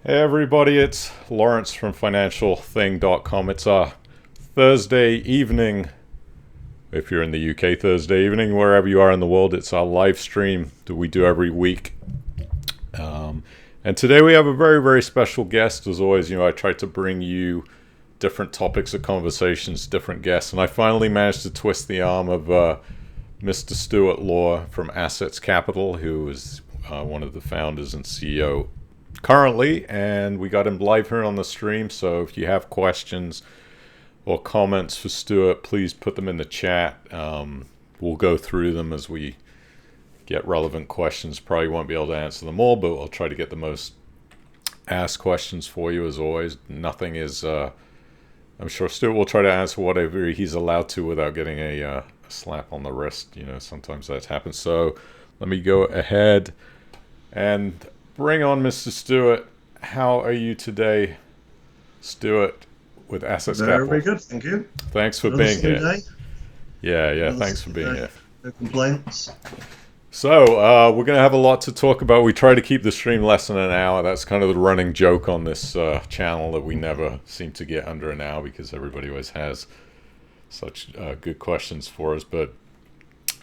Hey everybody, it's Lawrence from financialthing.com. It's a Thursday evening. If you're in the UK, Thursday evening, wherever you are in the world, it's our live stream that we do every week. And today we have a very, very special guest. As always, I try to bring you different topics of conversations, different guests. And I finally managed to twist the arm of Mr. Stuart Law from Assetz Capital, who is one of the founders and CEO currently, and we got him live here on the stream. So if you have questions or comments for Stuart, please put them in the chat. We'll go through them as we get relevant questions. Probably won't be able to answer them all, but I'll try to get the most asked questions for you as always. Nothing is I'm sure Stuart will try to answer whatever he's allowed to without getting a slap on the wrist. Sometimes that happens. So let me go ahead and bring on Mr. Stuart. How are you today, Stuart, with Assetz Capital? Very good, thank you. Thanks for Another being here. day. Yeah, thanks for being here. No complaints. So we're going to have a lot to talk about. We try to keep the stream less than an hour. That's kind of the running joke on this channel, that we never seem to get under an hour because everybody always has such good questions for us. But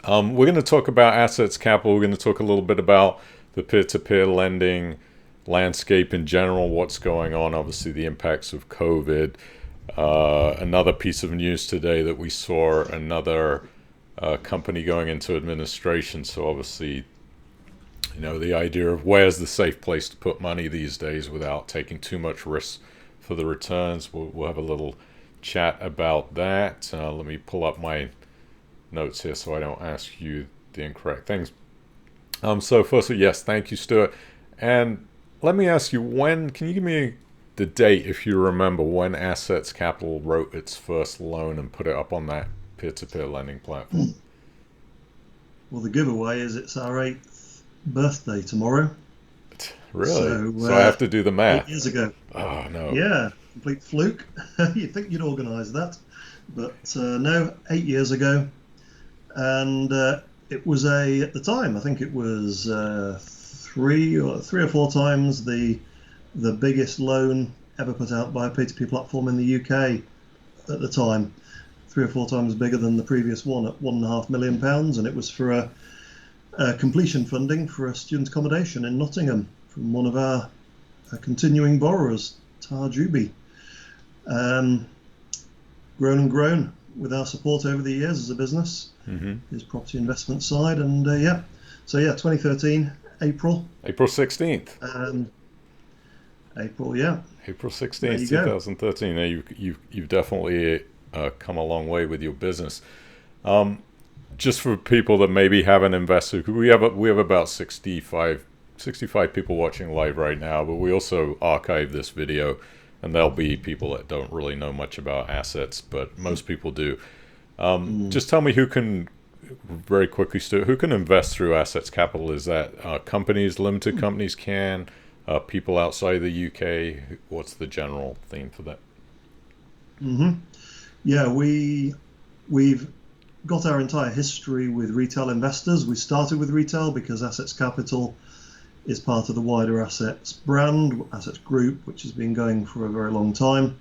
we're going to talk about Assetz Capital. We're going to talk a little bit about the peer-to-peer lending landscape in general, what's going on, obviously the impacts of COVID. Another piece of news today that we saw, another company going into administration. So obviously, the idea of where's the safe place to put money these days without taking too much risk for the returns. We'll have a little chat about that. Let me pull up my notes here so I don't ask you the incorrect things. So firstly, yes, thank you, Stuart. And let me ask you, can you give me the date, if you remember, when Assetz Capital wrote its first loan and put it up on that peer-to-peer lending platform? Well, the giveaway is it's our 8th birthday tomorrow. Really? So I have to do the math. 8 years ago. Oh, no. Yeah, complete fluke. You'd think you'd organise that. But no, 8 years ago. And it was at the time, I think it was three or four times the biggest loan ever put out by a P2P platform in the UK at the time. 3 or 4 times bigger than the previous one at £1.5 million, and it was for a completion funding for a student accommodation in Nottingham from one of our continuing borrowers, Tarjubi. Grown and grown with our support over the years as a business, his property investment side, and 2013 April 16th. April, yeah. April 16th, 2013. Now you've definitely come a long way with your business. Just for people that maybe haven't invested, we have about 65 people watching live right now, but we also archive this video, and there'll be people that don't really know much about assets, but most people do. Just tell me very quickly, Stuart, who can invest through Assetz Capital? Is that companies, limited companies can, people outside the UK? What's the general theme for that? Yeah, we've got our entire history with retail investors. We started with retail because Assetz Capital is part of the wider Assetz brand, Assetz Group, which has been going for a very long time,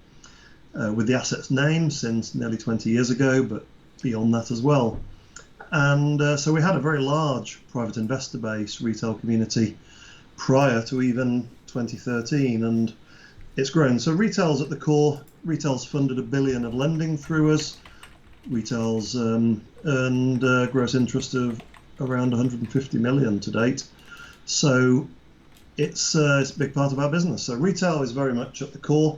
with the Assetz name since nearly 20 years ago, but beyond that as well. And so we had a very large private investor base, retail community, prior to even 2013, and it's grown. So retail's at the core. Retail's funded $1 billion of lending through us. Retail's earned gross interest of around 150 million to date. So it's a big part of our business. So retail is very much at the core.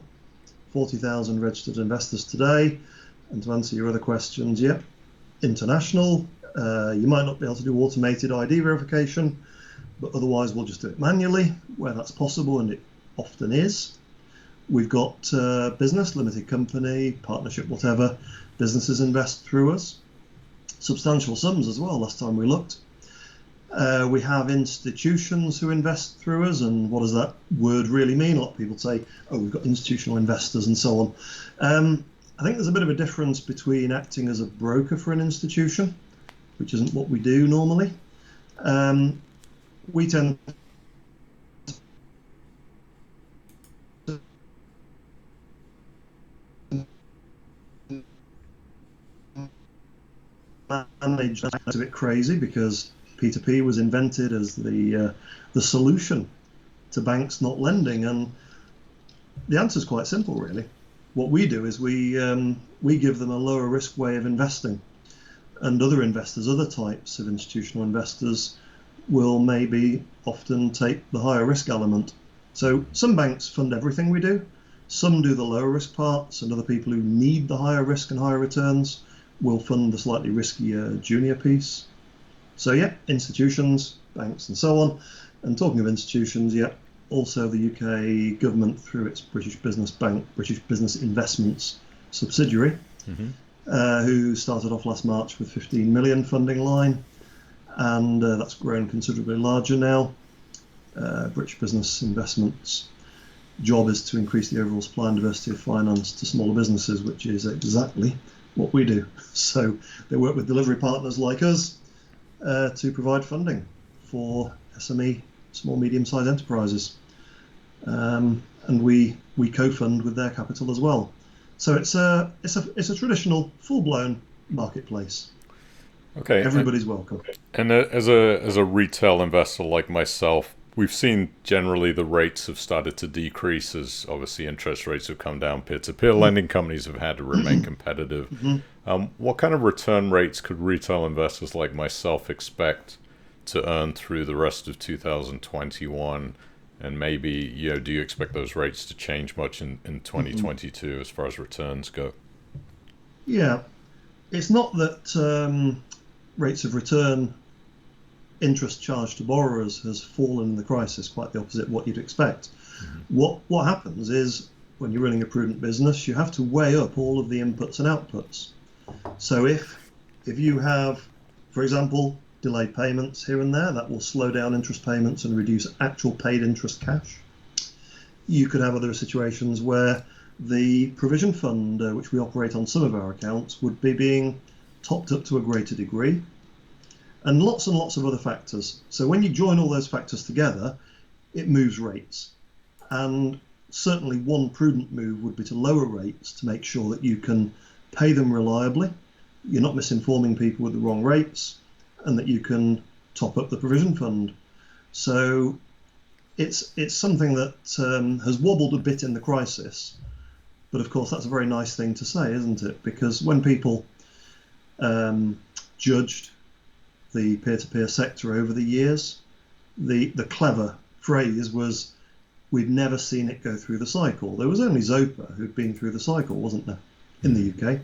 40,000 registered investors today. And to answer your other questions, yep, international. You might not be able to do automated ID verification, but otherwise we'll just do it manually where that's possible, and it often is. We've got business, limited company, partnership, whatever. Businesses invest through us. Substantial sums as well, last time we looked. We have institutions who invest through us, and what does that word really mean? A lot of people say, oh, we've got institutional investors and so on. I think there's a bit of a difference between acting as a broker for an institution, which isn't what we do normally. We tend managed a bit crazy because P2P was invented as the solution to banks not lending, and the answer is quite simple, really. What we do is we give them a lower risk way of investing, and other investors, other types of institutional investors, will maybe often take the higher risk element. So some banks fund everything we do, some do the lower risk parts, and other people who need the higher risk and higher returns will fund the slightly riskier junior piece. So yeah, institutions, banks, and so on. And talking of institutions, yeah, also the UK government through its British Business Bank, British Business Investments subsidiary, who started off last March with 15 million funding line, and that's grown considerably larger now. British Business Investments' job is to increase the overall supply and diversity of finance to smaller businesses, which is exactly what we do. So they work with delivery partners like us to provide funding for SME, small medium-sized enterprises, and we co-fund with their capital as well. So it's a traditional full-blown marketplace. Okay, everybody's welcome. And as a retail investor like myself, we've seen generally the rates have started to decrease as obviously interest rates have come down. Peer-to-peer lending companies have had to remain competitive. What kind of return rates could retail investors like myself expect to earn through the rest of 2021? And maybe, do you expect those rates to change much in 2022 as far as returns go? Yeah, it's not that rates of return, interest charged to borrowers has fallen in the crisis, quite the opposite of what you'd expect. What happens is when you're running a prudent business, you have to weigh up all of the inputs and outputs. So if you have, for example, delayed payments here and there, that will slow down interest payments and reduce actual paid interest cash. You could have other situations where the provision fund, which we operate on some of our accounts, would be being topped up to a greater degree, and lots of other factors. So when you join all those factors together, it moves rates. And certainly one prudent move would be to lower rates to make sure that you can pay them reliably, you're not misinforming people with the wrong rates, and that you can top up the provision fund. So it's something that has wobbled a bit in the crisis, but of course that's a very nice thing to say, isn't it? Because when people judged the peer-to-peer sector over the years, the clever phrase was, we've never seen it go through the cycle. There was only Zopa who'd been through the cycle, wasn't there, in the UK?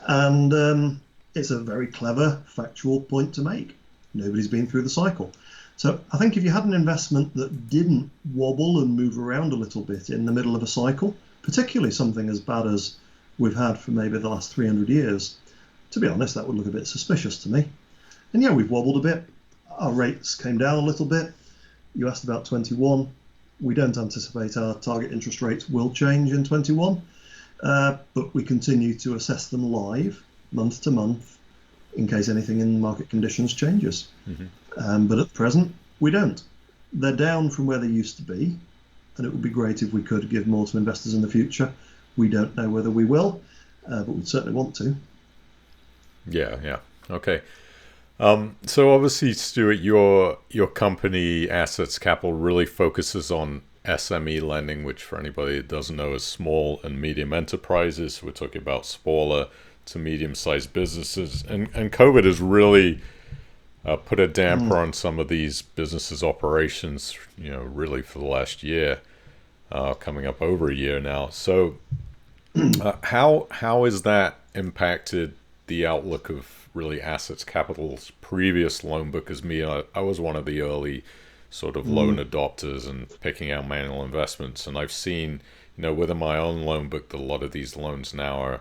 And it's a very clever factual point to make. Nobody's been through the cycle. So I think if you had an investment that didn't wobble and move around a little bit in the middle of a cycle, particularly something as bad as we've had for maybe the last 300 years, to be honest, that would look a bit suspicious to me. And yeah, we've wobbled a bit. Our rates came down a little bit. You asked about 21. We don't anticipate our target interest rates will change in 21, but we continue to assess them live, month to month, in case anything in market conditions changes. But at present, we don't. They're down from where they used to be, and it would be great if we could give more to investors in the future. We don't know whether we will, but we'd certainly want to. Yeah. Okay. So obviously, Stuart, your company, Assetz Capital, really focuses on SME lending, which for anybody that doesn't know is small and medium enterprises. We're talking about smaller to medium-sized businesses. And COVID has really put a damper on some of these businesses' operations, really for the last year, coming up over a year now. So how has that impacted the outlook of really Assetz Capital's previous loan book? As I was one of the early sort of loan adopters and picking out manual investments, and I've seen, within my own loan book, that a lot of these loans now are,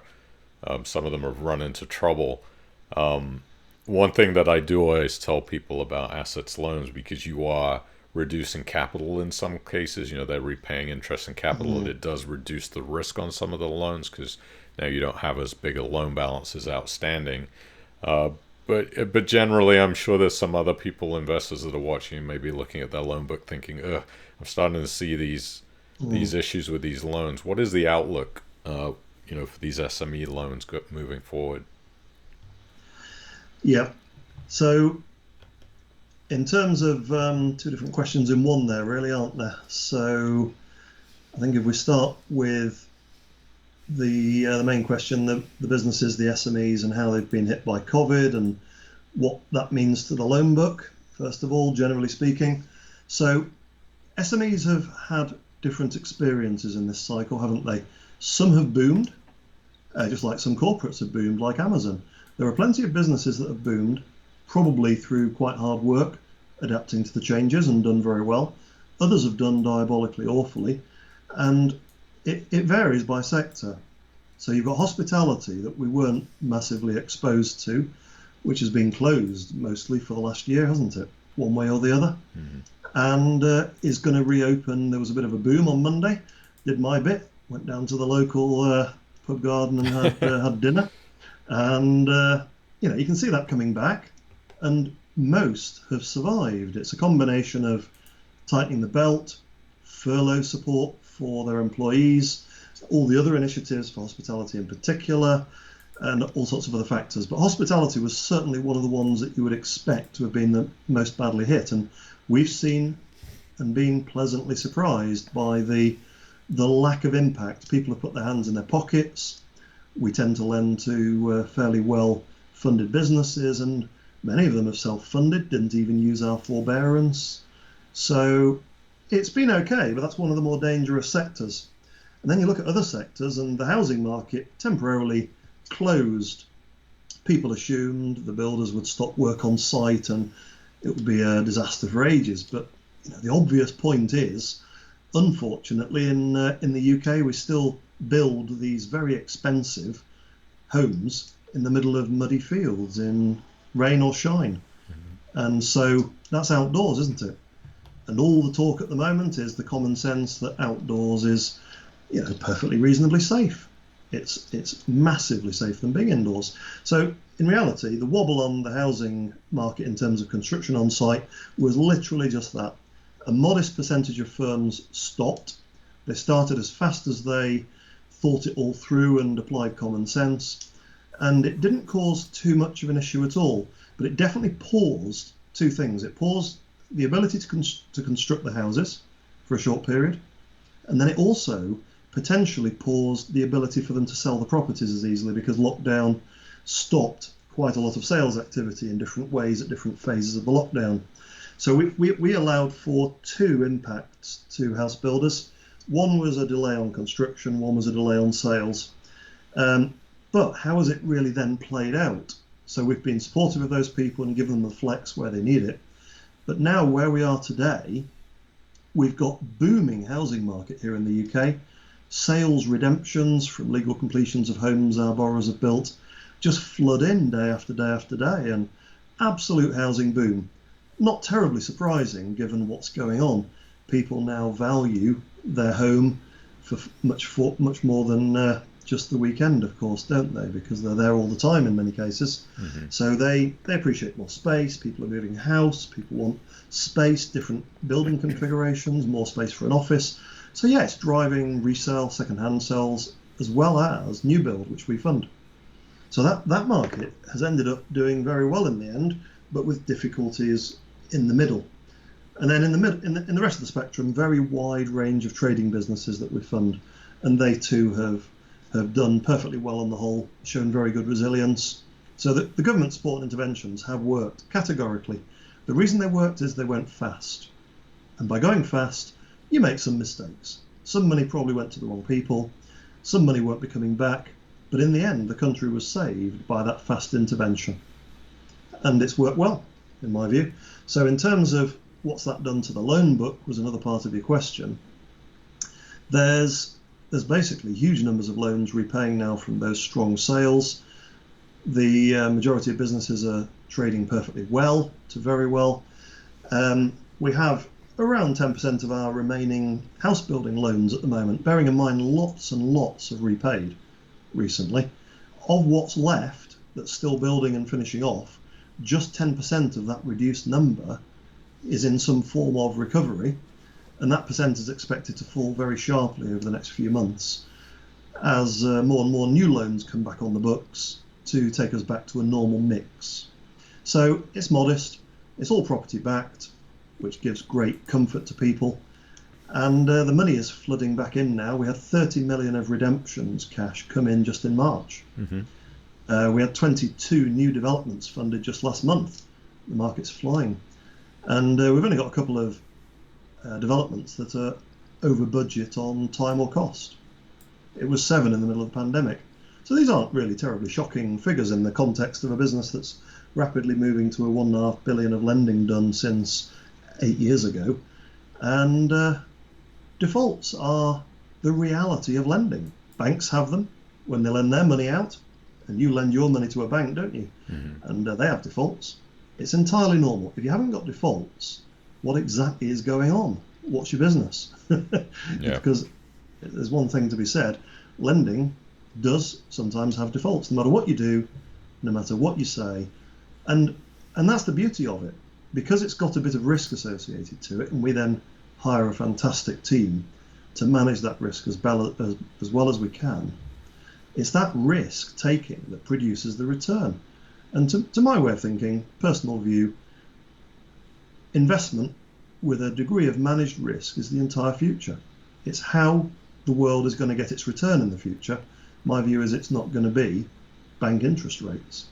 some of them have run into trouble. One thing that I do always tell people about Assetz loans, because you are reducing capital in some cases, they're repaying interest and capital, and it does reduce the risk on some of the loans because now you don't have as big a loan balances outstanding. But generally, I'm sure there's some other people, investors that are watching, maybe looking at their loan book thinking, I'm starting to see these issues with these loans. What is the outlook, for these SME loans moving forward? Yeah. So in terms of two different questions in one there, really, aren't there? So I think if we start with the main question, the businesses, the SMEs, and how they've been hit by COVID and what that means to the loan book, first of all, generally speaking. So SMEs have had different experiences in this cycle, haven't they? Some have boomed, just like some corporates have boomed, like Amazon. There are plenty of businesses that have boomed, probably through quite hard work, adapting to the changes and done very well. Others have done diabolically awfully, and it varies by sector. So you've got hospitality that we weren't massively exposed to, which has been closed mostly for the last year, hasn't it? One way or the other. Mm-hmm. And is going to reopen. There was a bit of a boom on Monday. Did my bit. Went down to the local pub garden and had dinner. And you can see that coming back. And most have survived. It's a combination of tightening the belt, furlough support for their employees, all the other initiatives for hospitality in particular, and all sorts of other factors. But hospitality was certainly one of the ones that you would expect to have been the most badly hit. And we've seen and been pleasantly surprised by the lack of impact. People have put their hands in their pockets. We tend to lend to fairly well-funded businesses, and many of them have self-funded, didn't even use our forbearance. So it's been okay, but that's one of the more dangerous sectors. And then you look at other sectors, and the housing market temporarily closed. People assumed the builders would stop work on site and it would be a disaster for ages. But the obvious point is, unfortunately, in the UK, we still build these very expensive homes in the middle of muddy fields in rain or shine. Mm-hmm. And so that's outdoors, isn't it? And all the talk at the moment is the common sense that outdoors is, perfectly reasonably safe. It's massively safer than being indoors. So in reality, the wobble on the housing market in terms of construction on site was literally just that. A modest percentage of firms stopped. They started as fast as they thought it all through and applied common sense. And it didn't cause too much of an issue at all, but it definitely paused two things. It paused the ability to construct the houses for a short period, and then it also potentially paused the ability for them to sell the properties as easily, because lockdown stopped quite a lot of sales activity in different ways at different phases of the lockdown. So we allowed for two impacts to house builders. One was a delay on construction, one was a delay on sales. But how has it really then played out? So we've been supportive of those people and given them the flex where they need it. But now where we are today, we've got booming housing market here in the UK. Sales redemptions from legal completions of homes our borrowers have built just flood in day after day after day, and absolute housing boom. Not terribly surprising given what's going on. People now value their home for much more than just the weekend, of course, don't they? Because they're there all the time in many cases. Mm-hmm. So they appreciate more space. People are moving house. People want space, different building configurations, more space for an office. So yeah, it's driving resale, second-hand sales, as well as new build, which we fund. So that market has ended up doing very well in the end, but with difficulties in the middle. And then in the rest of the spectrum, very wide range of trading businesses that we fund, and they too have done perfectly well on the whole, shown very good resilience. So the government support and interventions have worked categorically. The reason they worked is they went fast. And by going fast, you make some mistakes. Some money probably went to the wrong people. Some money won't be coming back. But in the end, the country was saved by that fast intervention. And it's worked well, in my view. So in terms of what's that done to the loan book was another part of your question. There's basically huge numbers of loans repaying now from those strong sales. The majority of businesses are trading perfectly well to very well. We have around 10% of our remaining house building loans at the moment, bearing in mind lots and lots have repaid recently. Of what's left that's still building and finishing off, just 10% of that reduced number is in some form of recovery. And that percent is expected to fall very sharply over the next few months as more and more new loans come back on the books to take us back to a normal mix. So it's modest, it's all property backed, which gives great comfort to people. And the money is flooding back in now. We had 30 million of redemptions cash come in just in March. We had 22 new developments funded just last month. The market's flying. And we've only got a couple of developments that are over budget on time or cost. It was 7 in the middle of the pandemic. So these aren't really terribly shocking figures in the context of a business that's rapidly moving to a 1.5 billion of lending done since 8 years ago. And defaults are the reality of lending. Banks have them when they lend their money out, and you lend your money to a bank, don't you? And they have defaults. It's entirely normal. If you haven't got defaults, what exactly is going on? What's your business? Because there's one thing to be said, lending does sometimes have defaults, no matter what you do, no matter what you say. And that's the beauty of it. Because it's got a bit of risk associated to it, and we then hire a fantastic team to manage that risk as well as we can, it's that risk taking that produces the return. And to my way of thinking, personal view, investment with a degree of managed risk is the entire future. It's how the world is going to get its return in the future. My view is it's not going to be bank interest rates.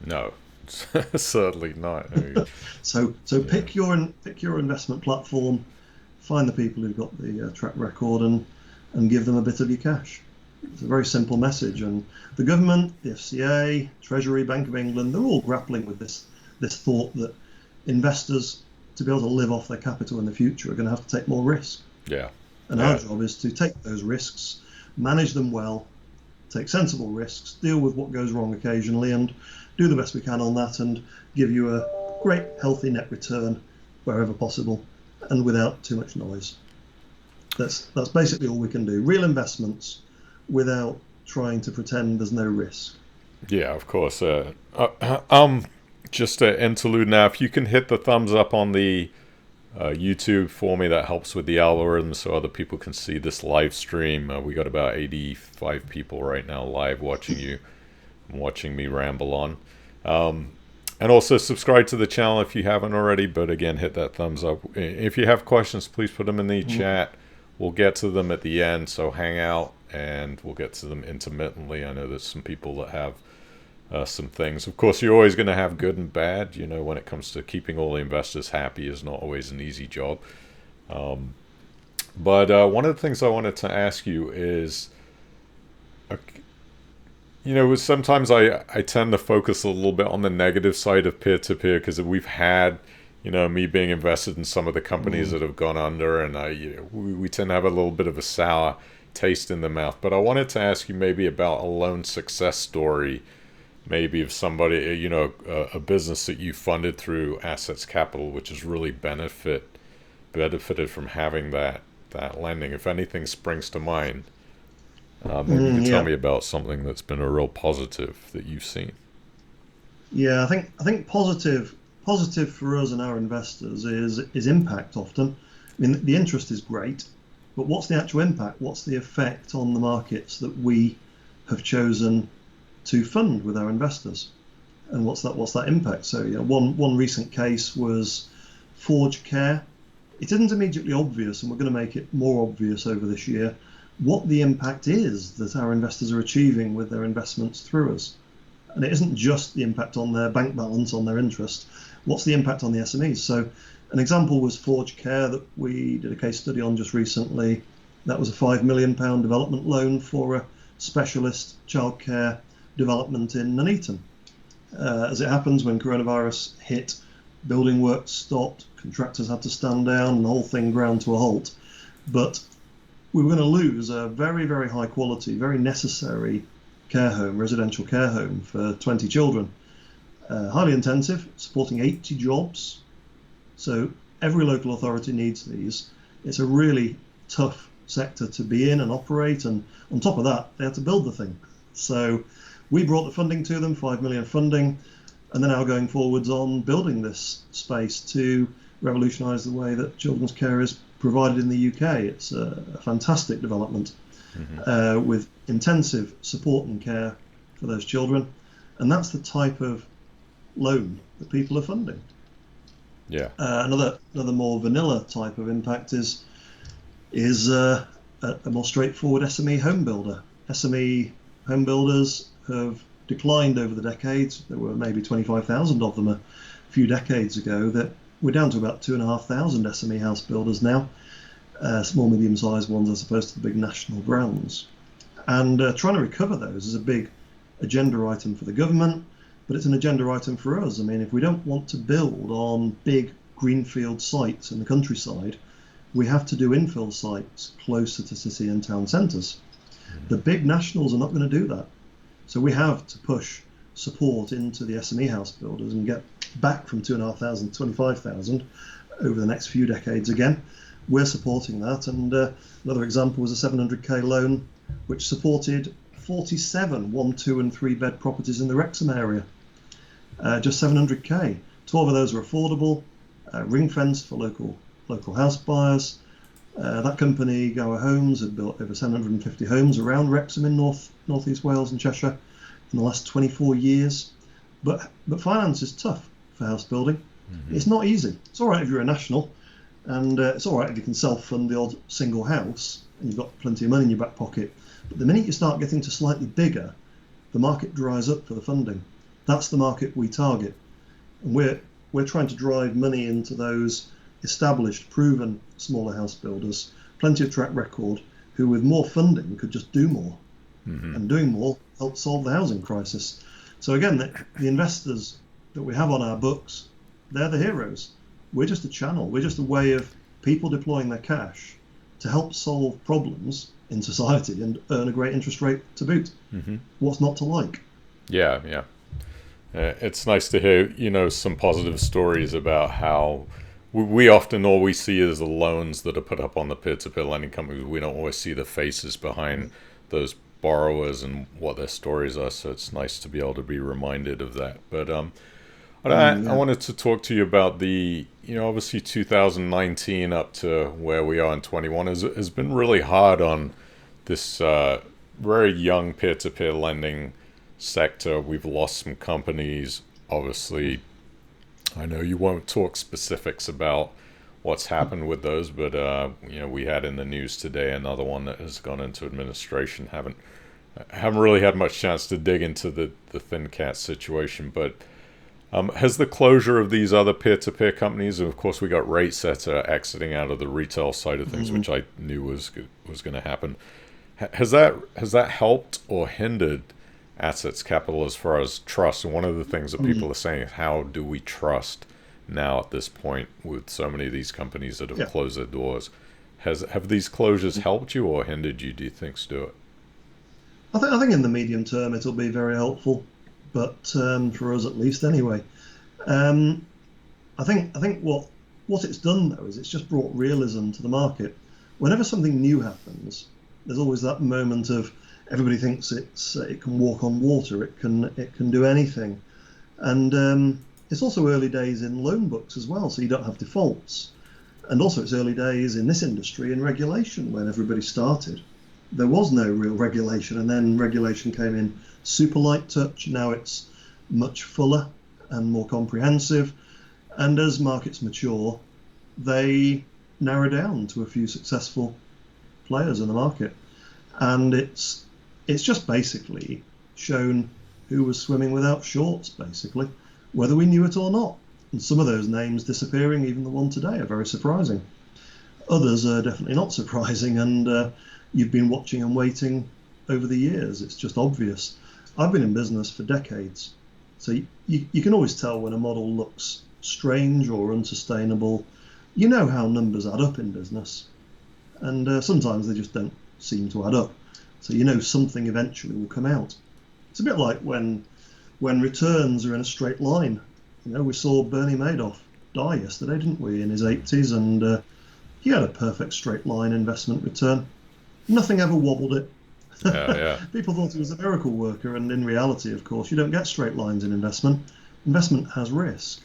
No, certainly not. I mean, so pick your investment platform, find the people who've got the track record, and give them a bit of your cash. It's a very simple message, and the government, the FCA, Treasury, Bank of England, they're all grappling with this thought that investors, to be able to live off their capital in the future, are going to have to take more risk. And our job is to take those risks, manage them well, take sensible risks, deal with what goes wrong occasionally, and do the best we can on that, and give you a great, healthy net return wherever possible, and without too much noise. That's basically all we can do. Real investments without trying to pretend there's no risk. Yeah, of course. Just an interlude now. If you can hit the thumbs up on the YouTube for me, that helps with the algorithm so other people can see this live stream. We got about 85 people right now live watching you and watching me ramble on. And also subscribe to the channel if you haven't already. But again, hit that thumbs up. If you have questions, please put them in the chat. We'll get to them at the end, so hang out and we'll get to them intermittently. I know there's some people that have some things. Of course, you're always going to have good and bad. You know, when it comes to keeping all the investors happy is not always an easy job. But one of the things I wanted to ask you is, you know, sometimes I tend to focus a little bit on the negative side of peer-to-peer because we've had, you know, me being invested in some of the companies that have gone under, and we tend to have a little bit of a sour taste in the mouth. But I wanted to ask you maybe about a lone success story, maybe of somebody, you know, a business that you funded through Assetz Capital, which has really benefited from having that lending. If anything springs to mind, maybe you can tell me about something that's been a real positive that you've seen. Yeah, I think positive for us and our investors is impact often. I mean, the interest is great, but what's the actual impact? What's the effect on the markets that we have chosen to fund with our investors? And what's that impact? So, you know, one recent case was Forge Care. It isn't immediately obvious, and we're going to make it more obvious over this year, what the impact is that our investors are achieving with their investments through us. And it isn't just the impact on their bank balance, on their interest. What's the impact on the SMEs? So an example was Forge Care that we did a case study on just recently. That was a £5 million development loan for a specialist childcare development in Nuneaton. As it happens, when coronavirus hit, building work stopped, contractors had to stand down, and the whole thing ground to a halt. But we were going to lose a very, very high quality, very necessary care home, residential care home for 20 children. Highly intensive, supporting 80 jobs. So every local authority needs these. It's a really tough sector to be in and operate, and on top of that, they had to build the thing. So we brought the funding to them, 5 million funding, and they're now going forwards on building this space to revolutionise the way that children's care is provided in the UK. It's a fantastic development with intensive support and care for those children, and that's the type of loan that people are funding. Yeah. Another more vanilla type of impact is a more straightforward SME home builder. SME home builders have declined over the decades. There were maybe 25,000 of them a few decades ago. That we're down to about 2,500 SME house builders now, small, medium-sized ones as opposed to the big national brands. And trying to recover those is a big agenda item for the government, but it's an agenda item for us. I mean, if we don't want to build on big greenfield sites in the countryside, we have to do infill sites closer to city and town centres. The big nationals are not going to do that. So we have to push support into the SME house builders and get back from 2,500 to 25,000 over the next few decades again. We're supporting that. And another example was a 700k loan, which supported 47 1, 2 and 3 bed properties in the Wrexham area. Just 700k. 12 of those are affordable, ring fenced for local house buyers. That company, Gower Homes, had built over 750 homes around Wrexham in northeast Wales and Cheshire in the last 24 years. But finance is tough for house building. Mm-hmm. It's not easy. It's all right if you're a national, and it's all right if you can self-fund the odd single house and you've got plenty of money in your back pocket. But the minute you start getting to slightly bigger, the market dries up for the funding. That's the market we target. And we're trying to drive money into those established, proven smaller house builders, plenty of track record, who with more funding could just do more. Mm-hmm. And doing more helps solve the housing crisis. So again, the investors that we have on our books, they're the heroes. We're just a channel. We're just a way of people deploying their cash to help solve problems in society and earn a great interest rate to boot. Mm-hmm. What's not to like? Yeah. It's nice to hear, some positive stories about how we often all we see is the loans that are put up on the peer-to-peer lending companies. We don't always see the faces behind those borrowers and what their stories are. So it's nice to be able to be reminded of that. But I wanted to talk to you about the, obviously 2019 up to where we are in 21 has been really hard on this very young peer-to-peer lending sector. We've lost some companies, obviously. I know you won't talk specifics about what's happened with those, but we had in the news today another one that has gone into administration. Haven't really had much chance to dig into the ThinCat situation, but has the closure of these other peer-to-peer companies, and of course we got RateSetter exiting out of the retail side of things, which I knew was going to happen. Has that helped or hindered Assetz Capital as far as trust? And one of the things that people are saying is, how do we trust now at this point with so many of these companies that have closed their doors? Have these closures helped you or hindered you, do you think, Stuart? I think in the medium term it'll be very helpful, but for us at least anyway. I think what it's done though is it's just brought realism to the market. Whenever something new happens, there's always that moment of everybody thinks it can walk on water, it can do anything, and it's also early days in loan books as well, so you don't have defaults. And also it's early days in this industry in regulation. When everybody started, there was no real regulation, and then regulation came in super light touch. Now it's much fuller and more comprehensive, and as markets mature, they narrow down to a few successful players in the market, and it's just basically shown who was swimming without shorts, basically, whether we knew it or not. And some of those names disappearing, even the one today, are very surprising. Others are definitely not surprising, and you've been watching and waiting over the years. It's just obvious. I've been in business for decades, so you can always tell when a model looks strange or unsustainable. You know how numbers add up in business, and sometimes they just don't seem to add up. So you know something eventually will come out. It's a bit like when returns are in a straight line. We saw Bernie Madoff die yesterday, didn't we, in his 80s, and he had a perfect straight line investment return. Nothing ever wobbled it. Yeah. People thought he was a miracle worker, and in reality, of course, you don't get straight lines in investment. Investment has risk.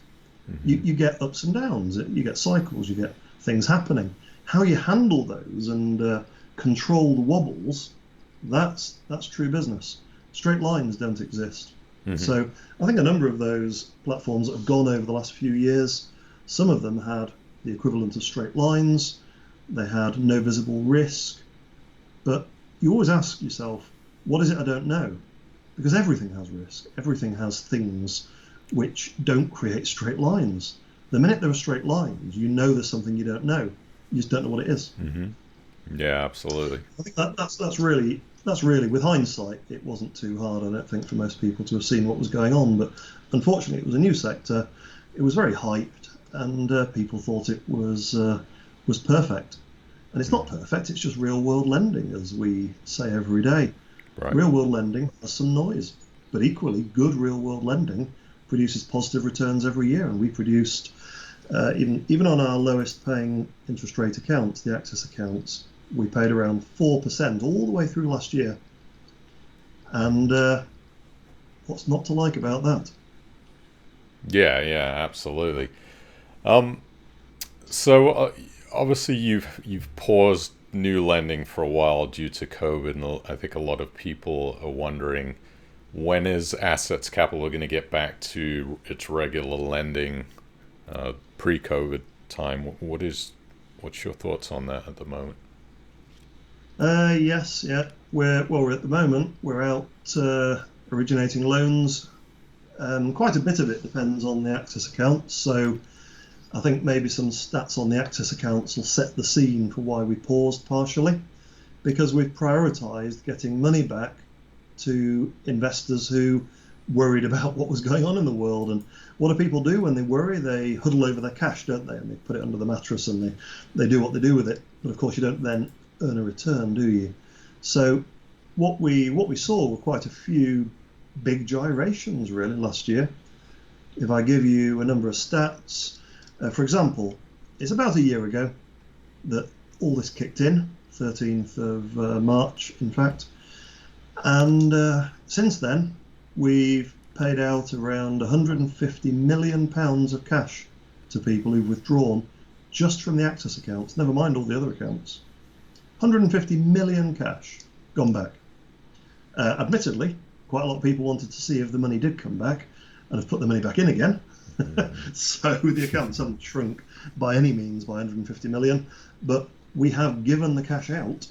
Mm-hmm. You get ups and downs, you get cycles, you get things happening. How you handle those and control the wobbles, that's true business. Straight lines don't exist. So I think a number of those platforms that have gone over the last few years, some of them had the equivalent of straight lines, they had no visible risk, but you always ask yourself, what is it I don't know? Because everything has risk, everything has things which don't create straight lines. The minute there are straight lines, you know there's something you don't know. You just don't know what it is. Yeah, absolutely. I think that's really with hindsight, it wasn't too hard, I don't think, for most people to have seen what was going on. But unfortunately, it was a new sector. It was very hyped, and people thought it was perfect. And it's not perfect. It's just real world lending, as we say every day. Right. Real world lending has some noise, but equally good real world lending produces positive returns every year. And we produced, even on our lowest paying interest rate accounts, the Access accounts, we paid around 4% all the way through last year. And what's not to like about that? Yeah, absolutely. So obviously you've paused new lending for a while due to COVID, and I think a lot of people are wondering, when is Assetz Capital going to get back to its regular lending pre-COVID time? What's your thoughts on that at the moment? Yes, yeah. We're at the moment we're out originating loans. Quite a bit of it depends on the Access accounts. So I think maybe some stats on the Access accounts will set the scene for why we paused partially, because we've prioritised getting money back to investors who worried about what was going on in the world. And what do people do when they worry? They huddle over their cash, don't they? And they put it under the mattress and they do what they do with it. But of course, you don't then earn a return, do you? So what we saw were quite a few big gyrations really last year. If I give you a number of stats, for example, it's about a year ago that all this kicked in, 13th of March, in fact. And since then, we've paid out around £150 million of cash to people who've withdrawn just from the Access accounts, never mind all the other accounts. 150 million cash gone back. Admittedly, quite a lot of people wanted to see if the money did come back and have put the money back in again. So the accounts haven't shrunk by any means by 150 million, but we have given the cash out.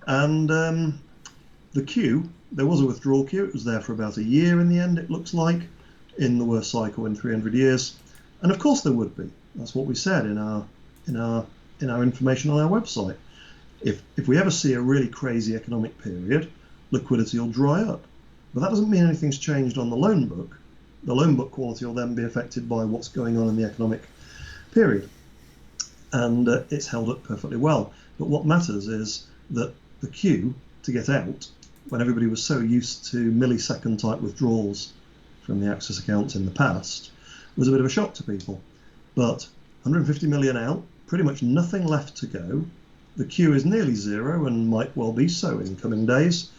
And the queue, there was a withdrawal queue. It was there for about a year in the end, it looks like, in the worst cycle in 300 years. And of course there would be. That's what we said in our information on our website. If we ever see a really crazy economic period, liquidity will dry up. But that doesn't mean anything's changed on the loan book. The loan book quality will then be affected by what's going on in the economic period. And it's held up perfectly well. But what matters is that the queue to get out, when everybody was so used to millisecond type withdrawals from the Access accounts in the past, was a bit of a shock to people. But 150 million out, pretty much nothing left to go. The queue is nearly zero and might well be so in coming days.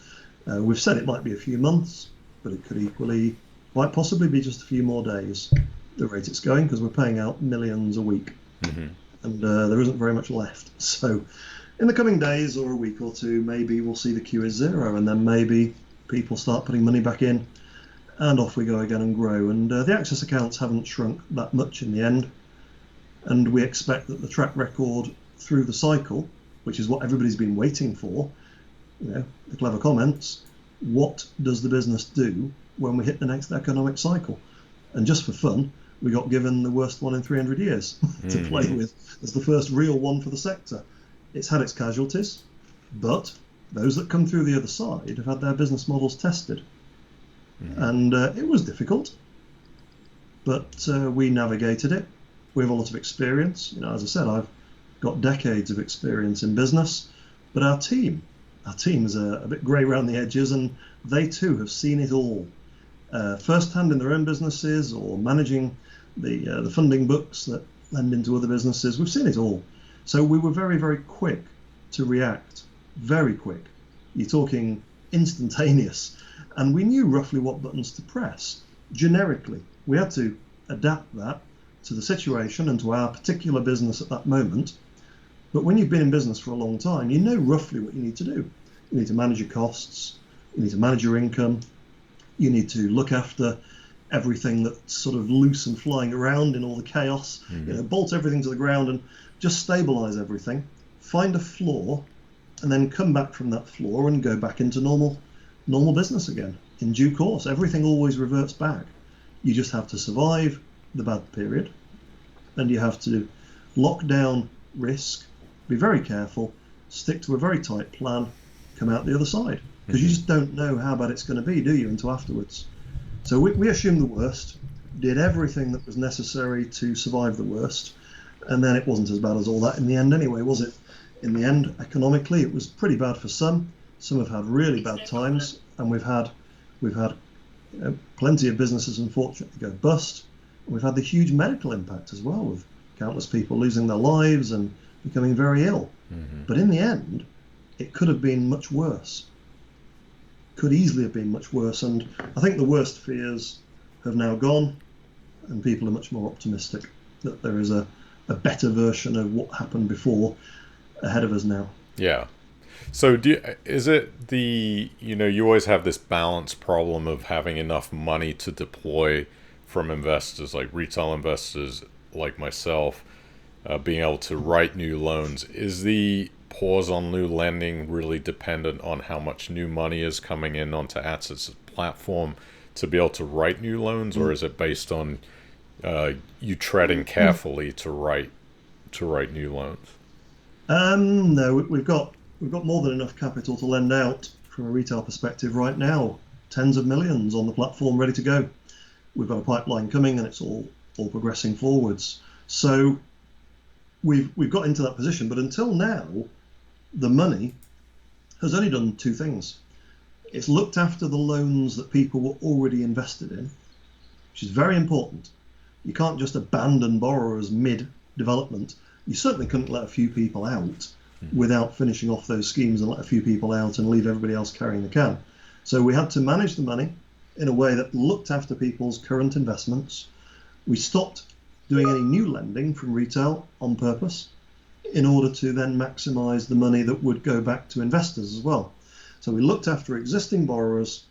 We've said it might be a few months, but it could equally, quite possibly be just a few more days, the rate it's going, because we're paying out millions a week. And there isn't very much left. So in the coming days or a week or two, maybe we'll see the queue is zero, and then maybe people start putting money back in, and off we go again and grow. And the Access accounts haven't shrunk that much in the end, and we expect that the track record through the cycle, which is what everybody's been waiting for, the clever comments, what does the business do when we hit the next economic cycle? And just for fun, we got given the worst one in 300 years to play with as the first real one for the sector. It's had its casualties, but those that come through the other side have had their business models tested. And it was difficult, but we navigated it. We have a lot of experience. As I said, I've got decades of experience in business, but our team is a bit grey around the edges, and they too have seen it all, firsthand in their own businesses or managing the funding books that lend into other businesses. We've seen it all. So we were very, very quick to react, very quick. You're talking instantaneous. And we knew roughly what buttons to press, generically. We had to adapt that to the situation and to our particular business at that moment. But when you've been in business for a long time, you know roughly what you need to do. You need to manage your costs, you need to manage your income, You need to look after everything that's sort of loose and flying around in all the chaos. Bolt everything to the ground and just stabilize everything. Find a floor, and then come back from that floor and go back into normal business again in due course. Everything always reverts back. You just have to survive the bad period, and you have to lock down risk, be very careful, stick to a very tight plan, come out the other side, because you just don't know how bad it's going to be, do you, until afterwards. So we assumed the worst, did everything that was necessary to survive the worst, and then it wasn't as bad as all that in the end anyway, was it? In the end, economically, it was pretty bad for some. Some have had really bad times, and we've had plenty of businesses, unfortunately, go bust. We've had the huge medical impact as well, with countless people losing their lives and becoming very ill. But in the end, it could have been much worse. Could easily have been much worse. And I think the worst fears have now gone, and people are much more optimistic that there is a better version of what happened before ahead of us now. Yeah. So is it you always have this balance problem of having enough money to deploy from investors, like retail investors like myself, being able to write new loans. Is the pause on new lending really dependent on how much new money is coming in onto Assetz platform to be able to write new loans, or is it based on you treading carefully to write new loans? No, we've got more than enough capital to lend out from a retail perspective right now. Tens of millions on the platform ready to go. We've got a pipeline coming, and it's all progressing forwards. So we've got into that position, but until now, the money has only done two things. It's looked after the loans that people were already invested in, which is very important. You can't just abandon borrowers mid-development. You certainly couldn't let a few people out without finishing off those schemes and let a few people out and leave everybody else carrying the can. So we had to manage the money in a way that looked after people's current investments. We stopped doing any new lending from retail on purpose in order to then maximize the money that would go back to investors as well. So we looked after existing borrowers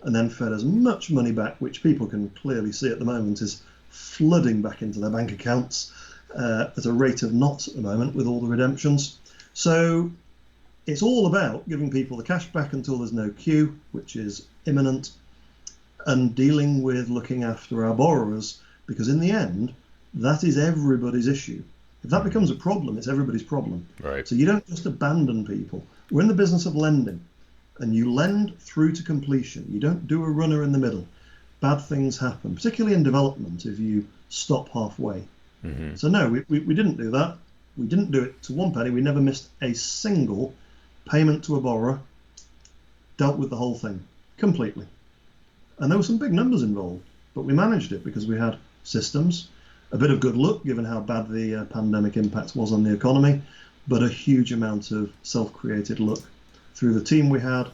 and then fed as much money back, which people can clearly see at the moment is flooding back into their bank accounts at a rate of knots at the moment with all the redemptions. So it's all about giving people the cash back until there's no queue, which is imminent, and dealing with looking after our borrowers, because in the end, that is everybody's issue. If that becomes a problem, it's everybody's problem. Right. So you don't just abandon people. We're in the business of lending, and you lend through to completion. You don't do a runner in the middle. Bad things happen, particularly in development, if you stop halfway. So no, we didn't do that. We didn't do it to one penny. We never missed a single payment to a borrower. Dealt with the whole thing completely. And there were some big numbers involved, but we managed it because we had systems, a bit of good luck given how bad the pandemic impact was on the economy, but a huge amount of self-created luck through the team we had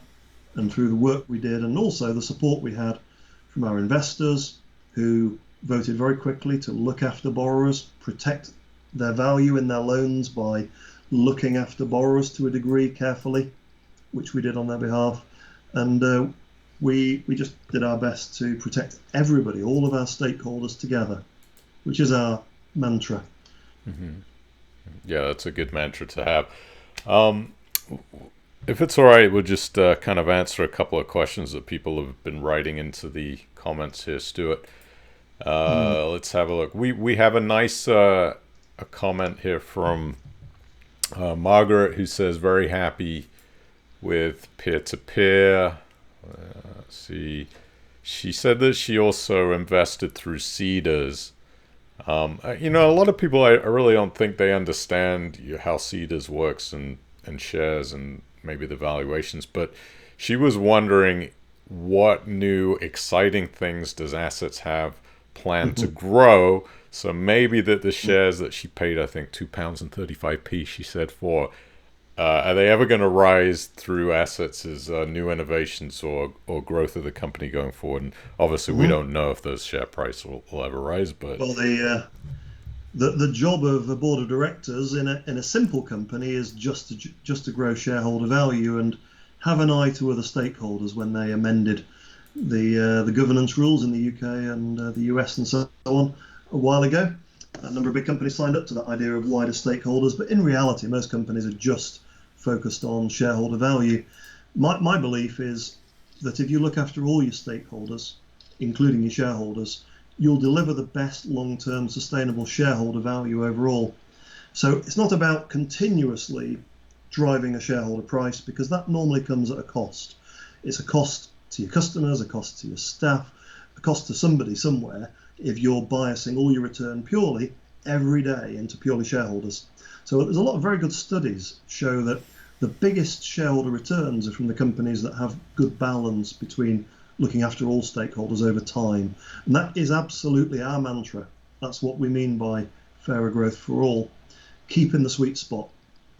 and through the work we did, and also the support we had from our investors, who voted very quickly to look after borrowers, protect their value in their loans by looking after borrowers to a degree carefully, which we did on their behalf. And we just did our best to protect everybody, all of our stakeholders together, which is our mantra. Yeah, that's a good mantra to have. If it's all right, we'll just kind of answer a couple of questions that people have been writing into the comments here, Stuart. Let's have a look. We have a nice a comment here from Margaret, who says very happy with peer-to-peer. Let's see. She said that she also invested through Seeders. A lot of people, I really don't think they understand how Seeders works and shares and maybe the valuations. But she was wondering, what new exciting things does Assetz have planned to grow? So maybe that the shares that she paid, I think £2.35, she said, for, are they ever going to rise through Assetz's new innovations or growth of the company going forward? And obviously, we don't know if those share price will ever rise. But well, the job of a board of directors in a simple company is just to grow shareholder value and have an eye to other stakeholders when they amended the governance rules in the UK and the US and so on a while ago. A number of big companies signed up to that idea of wider stakeholders, but in reality, most companies are just focused on shareholder value. My belief is that if you look after all your stakeholders, including your shareholders, you'll deliver the best long-term sustainable shareholder value overall. So it's not about continuously driving a shareholder price, because that normally comes at a cost. It's a cost to your customers, a cost to your staff, a cost to somebody somewhere if you're biasing all your return purely every day into purely shareholders. So there's a lot of very good studies show that the biggest shareholder returns are from the companies that have good balance between looking after all stakeholders over time. And that is absolutely our mantra. That's what we mean by fairer growth for all. Keep in the sweet spot.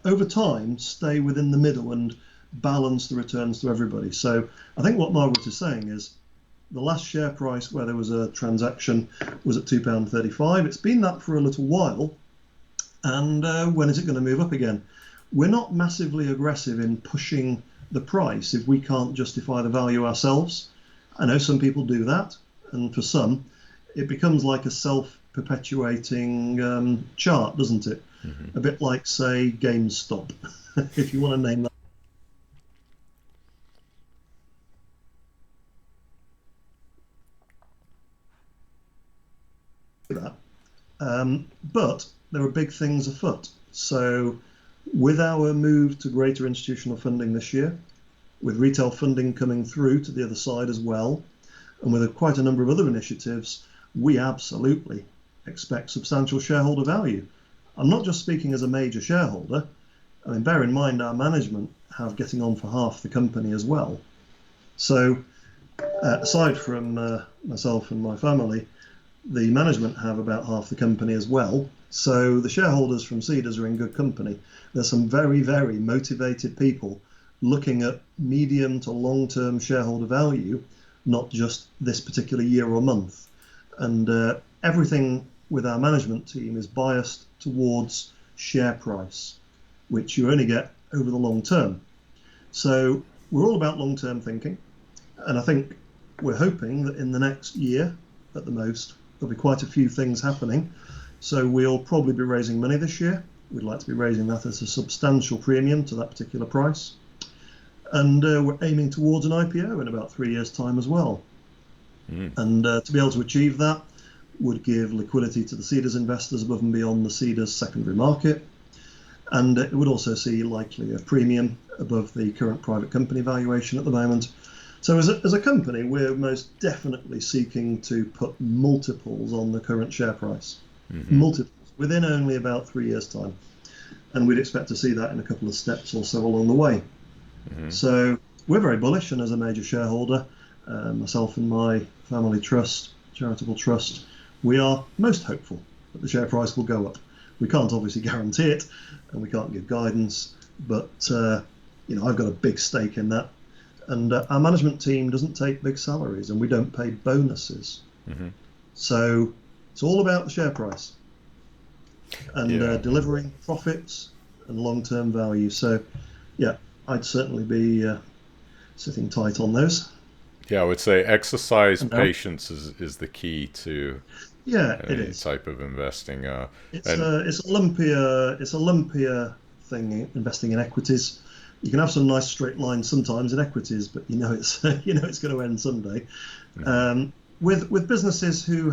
Over time, stay within the middle and balance the returns to everybody. So I think what Margaret is saying is the last share price where there was a transaction was at £2.35. It's been that for a little while. And when is it going to move up again? We're not massively aggressive in pushing the price if we can't justify the value ourselves. I know some people do that, and for some, it becomes like a self-perpetuating chart, doesn't it? Mm-hmm. A bit like, say, GameStop, if you want to name that. But there are big things afoot. So with our move to greater institutional funding this year, with retail funding coming through to the other side as well, and with quite a number of other initiatives, we absolutely expect substantial shareholder value. I'm not just speaking as a major shareholder. I mean, bear in mind our management have getting on for half the company as well. So aside from myself and my family, the management have about half the company as well. So the shareholders from Cedars are in good company. There's some very, very motivated people looking at medium to long-term shareholder value, not just this particular year or month. And everything with our management team is biased towards share price, which you only get over the long term. So we're all about long-term thinking. And I think we're hoping that in the next year, at the most, there'll be quite a few things happening. So we'll probably be raising money this year. We'd like to be raising that at a substantial premium to that particular price. And we're aiming towards an IPO in about 3 years' time as well. And to be able to achieve that would give liquidity to the Cedars investors above and beyond the Cedars secondary market. And it would also see likely a premium above the current private company valuation at the moment. So as a company, we're most definitely seeking to put multiples on the current share price. Multiples within only about 3 years' time. And we'd expect to see that in a couple of steps or so along the way. So we're very bullish, and as a major shareholder, myself and my family trust, charitable trust, we are most hopeful that the share price will go up. We can't obviously guarantee it, and we can't give guidance, but I've got a big stake in that. And our management team doesn't take big salaries, and we don't pay bonuses. So it's all about the share price and delivering profits and long-term value. So yeah, I'd certainly be sitting tight on those. Yeah, I would say exercise patience is the key to any type of investing. It's a lumpier thing, investing in equities. You can have some nice straight lines sometimes in equities, but it's it's going to end someday. With businesses who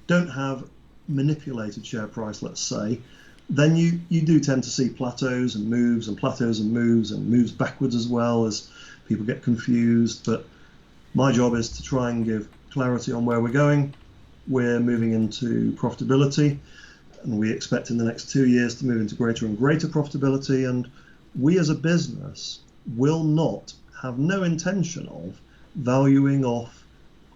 don't have manipulated share price, let's say, then you do tend to see plateaus and moves and plateaus and moves backwards as well as people get confused. But my job is to try and give clarity on where we're going. We're moving into profitability, and we expect in the next 2 years to move into greater and greater profitability. And we as a business will not have no intention of valuing off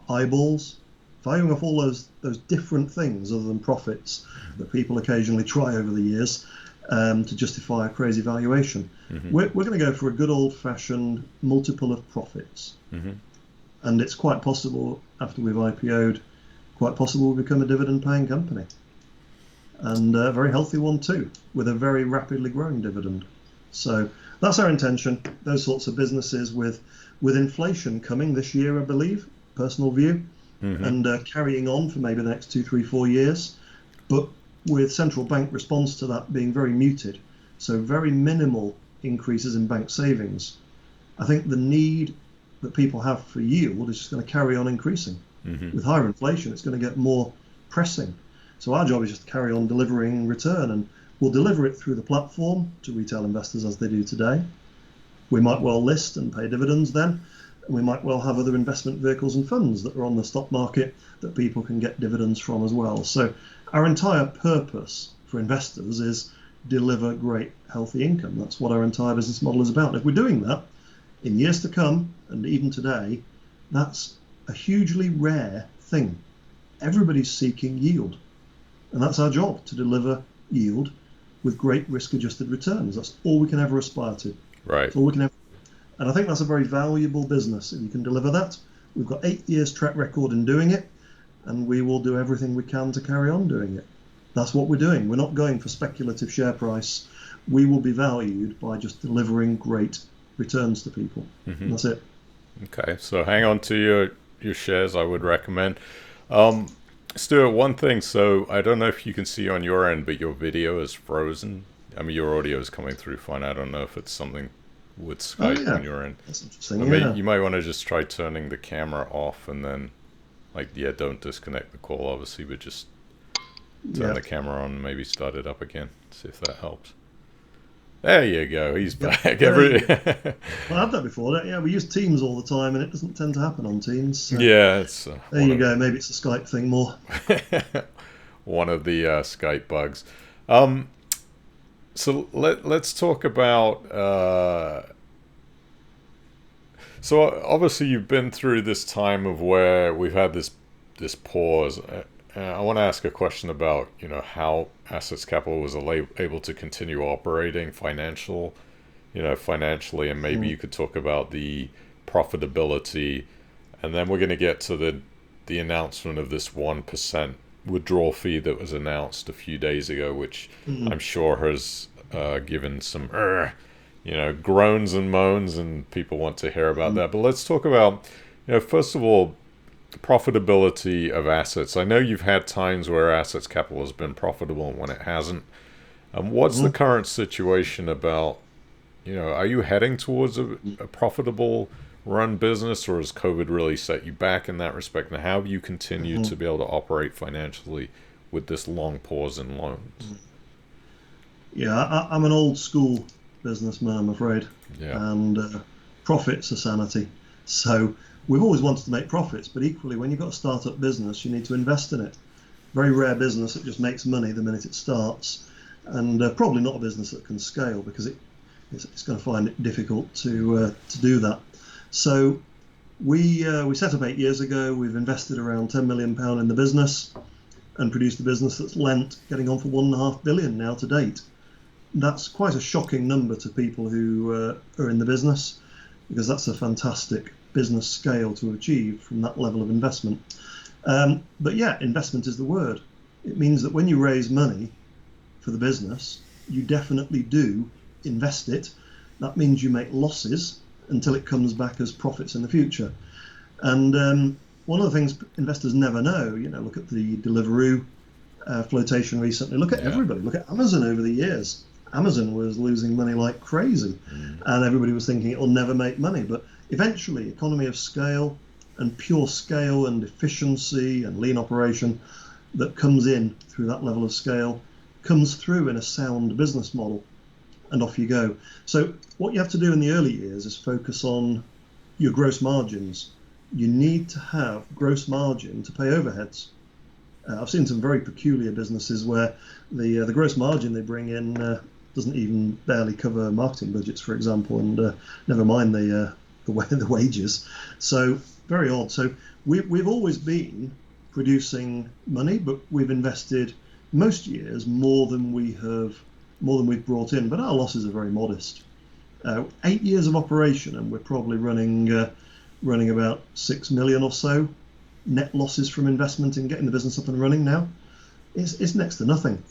eyeballs, valuing off all those different things other than profits that people occasionally try over the years to justify a crazy valuation. We're going to go for a good old-fashioned multiple of profits. And it's quite possible, after we've IPO'd, quite possible we'll become a dividend-paying company. And a very healthy one too, with a very rapidly growing dividend. So that's our intention. Those sorts of businesses with with inflation coming this year, I believe, personal view, Mm-hmm. and carrying on for maybe the next 2, 3, 4 years, but with central bank response to that being very muted, so very minimal increases in bank savings, I think the need that people have for yield is just going to carry on increasing. Mm-hmm. With higher inflation, it's going to get more pressing. So our job is just to carry on delivering return, and we'll deliver it through the platform to retail investors as they do today. We might well list and pay dividends then, and we might well have other investment vehicles and funds that are on the stock market that people can get dividends from as well. So our entire purpose for investors is deliver great healthy income. That's what our entire business model is about. And if we're doing that in years to come, and even today, that's a hugely rare thing. Everybody's seeking yield, and that's our job, to deliver yield with great risk-adjusted returns. That's all we can ever aspire to. Right. That's all we can ever. And I think that's a very valuable business if you can deliver that. We've got 8 years track record in doing it, and we will do everything we can to carry on doing it. That's what we're doing. We're not going for speculative share price. We will be valued by just delivering great returns to people. Mm-hmm. That's it. Okay, so hang on to your shares, I would recommend. Stuart, one thing, so I don't know if you can see on your end, but your video is frozen. I mean, your audio is coming through fine. I don't know if it's something with Skype on your end. That's interesting. You might want to just try turning the camera off, and then, don't disconnect the call, obviously, but just turn the camera on and maybe start it up again. See if that helps. There you go. He's back. Well, I had that before. Yeah, we use Teams all the time, and it doesn't tend to happen on Teams. So yeah, it's there you go. Maybe it's a Skype thing more. One of the Skype bugs. So let's talk about. So obviously you've been through this time of where we've had this pause. I want to ask a question about how Assetz Capital was able to continue operating financially, and maybe you could talk about the profitability, and then we're going to get to the announcement of this 1% withdrawal fee that was announced a few days ago, which I'm sure has given some groans and moans, and people want to hear about that. But let's talk about first of all, the profitability of Assetz. I know you've had times where Assetz Capital has been profitable and when it hasn't. What's the current situation about, are you heading towards a profitable run business, or has COVID really set you back in that respect? And how have you continued to be able to operate financially with this long pause in loans? Yeah, I'm an old school businessman, I'm afraid. Yeah. And profits are sanity. So we've always wanted to make profits, but equally, when you've got a startup business, you need to invest in it. Very rare business that just makes money the minute it starts, and probably not a business that can scale, because it's going to find it difficult to do that. So we set up 8 years ago. We've invested around £10 million in the business and produced a business that's lent, getting on for £1.5 billion now to date. That's quite a shocking number to people who are in the business, because that's a fantastic business scale to achieve from that level of investment. But yeah, investment is the word. It means that when you raise money for the business, you definitely do invest it. That means you make losses until it comes back as profits in the future. And one of the things investors never know, look at the Deliveroo flotation recently. Look at everybody. Look at Amazon over the years. Amazon was losing money like crazy, and everybody was thinking it will never make money. But eventually, economy of scale and pure scale and efficiency and lean operation that comes in through that level of scale comes through in a sound business model, and off you go. So what you have to do in the early years is focus on your gross margins. You need to have gross margin to pay overheads. I've seen some very peculiar businesses where the gross margin they bring in doesn't even barely cover marketing budgets, for example, and never mind the wages. So very odd. So we've always been producing money, but we've invested most years more than we've brought in. But our losses are very modest. 8 years of operation, and we're probably running about 6 million or so net losses from investment in getting the business up and running now. It's next to nothing.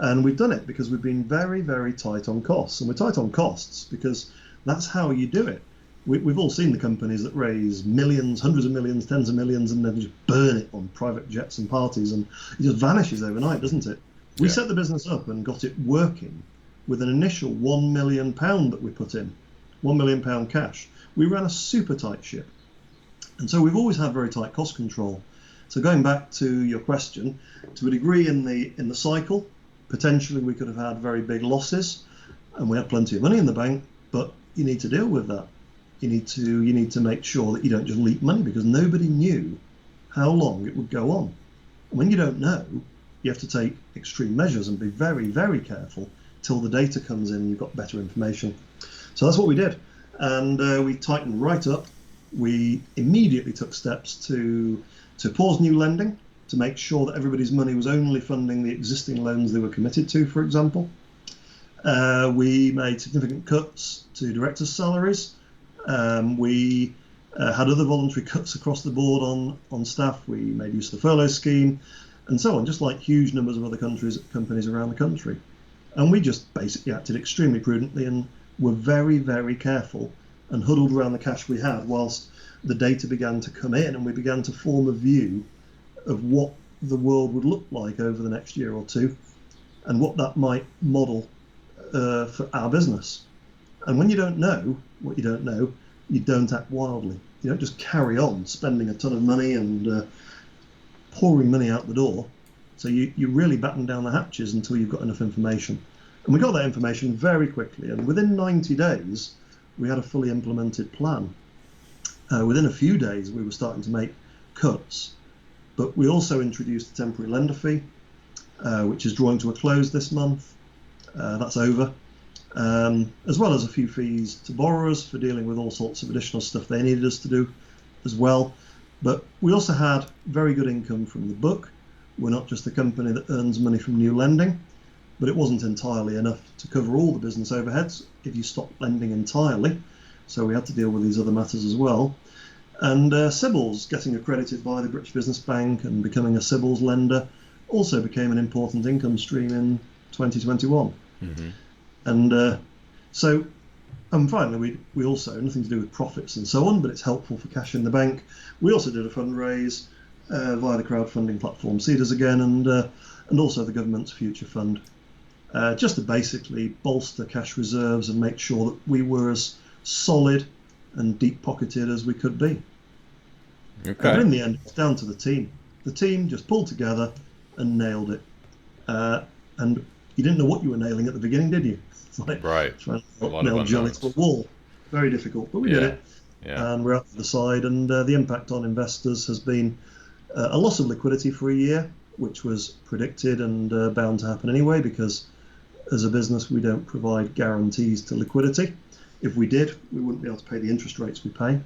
And we've done it because we've been very, very tight on costs. And we're tight on costs because that's how you do it. We've all seen the companies that raise millions, hundreds of millions, tens of millions, and then just burn it on private jets and parties, and it just vanishes overnight, doesn't it? We Yeah. set the business up and got it working with an initial £1 million that we put in, £1 million cash. We ran a super tight ship. And so we've always had very tight cost control. So going back to your question, to a degree in the cycle, potentially we could have had very big losses, and we had plenty of money in the bank, but you need to deal with that. You need to make sure that you don't just leak money, because nobody knew how long it would go on. And when you don't know, you have to take extreme measures and be very, very careful till the data comes in and you've got better information. So that's what we did. And we tightened right up. We immediately took steps to pause new lending, to make sure that everybody's money was only funding the existing loans they were committed to, for example. We made significant cuts to directors' salaries. We had other voluntary cuts across the board on staff. We made use of the furlough scheme and so on, just like huge numbers of other companies around the country. And we just basically acted extremely prudently and were very, very careful and huddled around the cash we had whilst the data began to come in, and we began to form a view of what the world would look like over the next year or two and what that might model for our business. And when you don't know what you don't know, you don't act wildly. You don't just carry on spending a ton of money and pouring money out the door. So you really batten down the hatches until you've got enough information. And we got that information very quickly. And within 90 days, we had a fully implemented plan. Within a few days, we were starting to make cuts. But we also introduced a temporary lender fee, which is drawing to a close this month. That's over. As well as a few fees to borrowers for dealing with all sorts of additional stuff they needed us to do as well. But we also had very good income from the book. We're not just a company that earns money from new lending, but it wasn't entirely enough to cover all the business overheads if you stopped lending entirely. So we had to deal with these other matters as well. And Sybil's getting accredited by the British Business Bank and becoming a Sybil's lender also became an important income stream in 2021. Mm-hmm. And finally, we also, nothing to do with profits and so on, but it's helpful for cash in the bank. We also did a fundraise via the crowdfunding platform Seeders again, and also the government's future fund, just to basically bolster cash reserves and make sure that we were as solid and deep-pocketed as we could be. Okay. But in the end, it's down to the team. The team just pulled together and nailed it. And you didn't know what you were nailing at the beginning, did you? It's like trying to nail jelly to a wall. Very difficult, but we did it. Yeah. And we're up to the side. And the impact on investors has been a loss of liquidity for a year, which was predicted and bound to happen anyway, because as a business, we don't provide guarantees to liquidity. If we did, we wouldn't be able to pay the interest rates we pay,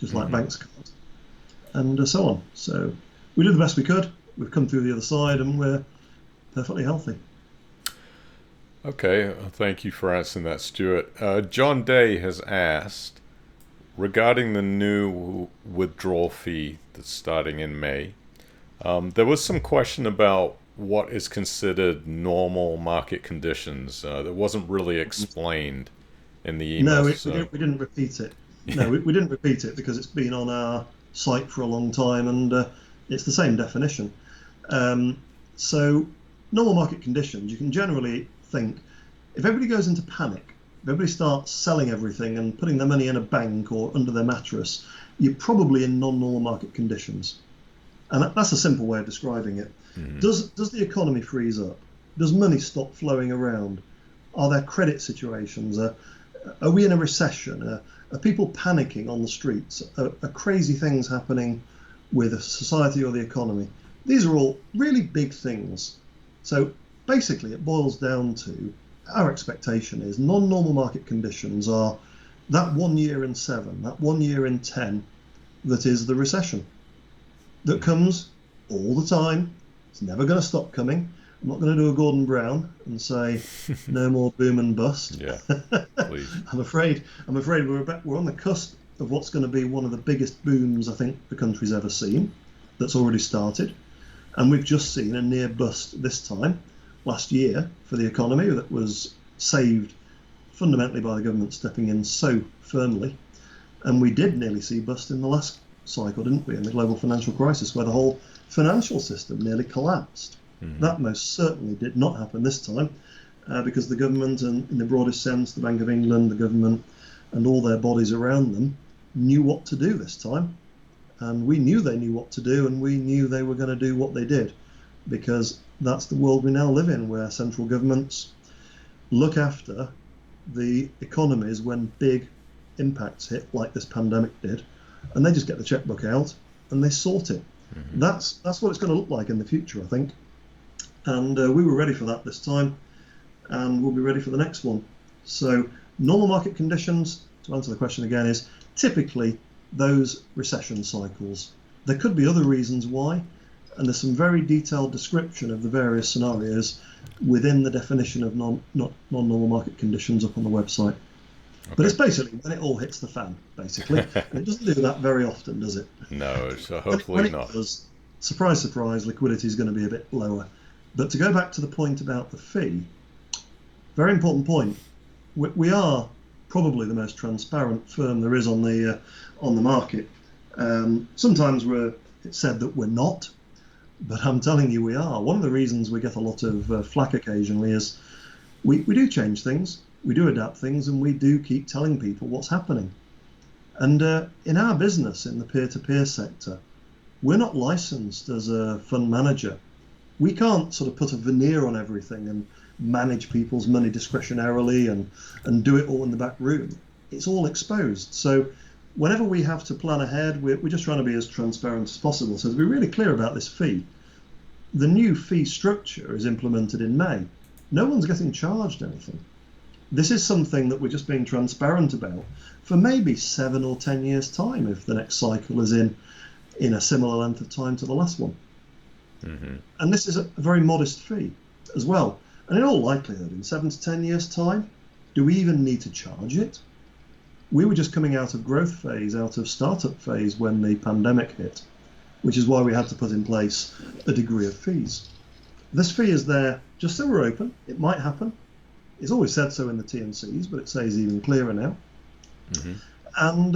just like banks can't, and so on. So we did the best we could. We've come through the other side, and we're perfectly healthy. Okay, thank you for answering that, Stuart. John Day has asked, regarding the new withdrawal fee that's starting in May, there was some question about what is considered normal market conditions. That wasn't really explained in the email. No, we didn't repeat it. No, we didn't repeat it because it's been on our site for a long time, and it's the same definition. So normal market conditions, you can generally think, if everybody goes into panic, if everybody starts selling everything and putting their money in a bank or under their mattress, you're probably in non-normal market conditions. And that's a simple way of describing it. Mm-hmm. Does the economy freeze up? Does money stop flowing around? Are there credit situations? Are we in a recession? Are people panicking on the streets? Are crazy things happening with a society or the economy? These are all really big things. So basically it boils down to, our expectation is non-normal market conditions are that 1 year in 7, that 1 year in 10, that is the recession. That comes all the time. It's never going to stop coming. I'm not going to do a Gordon Brown and say no more boom and bust. Yeah, please. I'm afraid we're on the cusp of what's going to be one of the biggest booms I think the country's ever seen. That's already started, and we've just seen a near bust this time last year for the economy that was saved fundamentally by the government stepping in so firmly. And we did nearly see bust in the last cycle, didn't we, in the global financial crisis, where the whole financial system nearly collapsed. That most certainly did not happen this time, because the government, and in the broadest sense, the Bank of England, the government, and all their bodies around them knew what to do this time. And we knew they knew what to do, and we knew they were going to do what they did, because that's the world we now live in, where central governments look after the economies when big impacts hit, like this pandemic did, and they just get the checkbook out and they sort it. That's what it's going to look like in the future, I think. And we were ready for that this time, and we'll be ready for the next one. So normal market conditions, to answer the question again, is typically those recession cycles. There could be other reasons why, and there's some very detailed description of the various scenarios within the definition of non-normal market conditions up on the website. Okay. But it's basically when it all hits the fan, basically. And it doesn't do that very often, does it? No, so hopefully when not. It does, surprise, surprise, liquidity is going to be a bit lower. But to go back to the point about the fee, very important point. We are probably the most transparent firm there is on the market. Sometimes it's said that we're not, but I'm telling you we are. One of the reasons we get a lot of flack occasionally is we do change things, we do adapt things, and we do keep telling people what's happening. And in our business, in the peer-to-peer sector, we're not licensed as a fund manager. We can't sort of put a veneer on everything and manage people's money discretionarily and do it all in the back room. It's all exposed. So whenever we have to plan ahead, we're just trying to be as transparent as possible. So to be really clear about this fee, the new fee structure is implemented in May. No one's getting charged anything. This is something that we're just being transparent about for maybe 7 or 10 years' time if the next cycle is in a similar length of time to the last one. And this is a very modest fee as well. And in all likelihood, in 7 to 10 years' time, do we even need to charge it? We were just coming out of growth phase, out of startup phase when the pandemic hit, which is why we had to put in place a degree of fees. This fee is there just so we're open. It might happen. It's always said so in the T&Cs, but it says even clearer now. And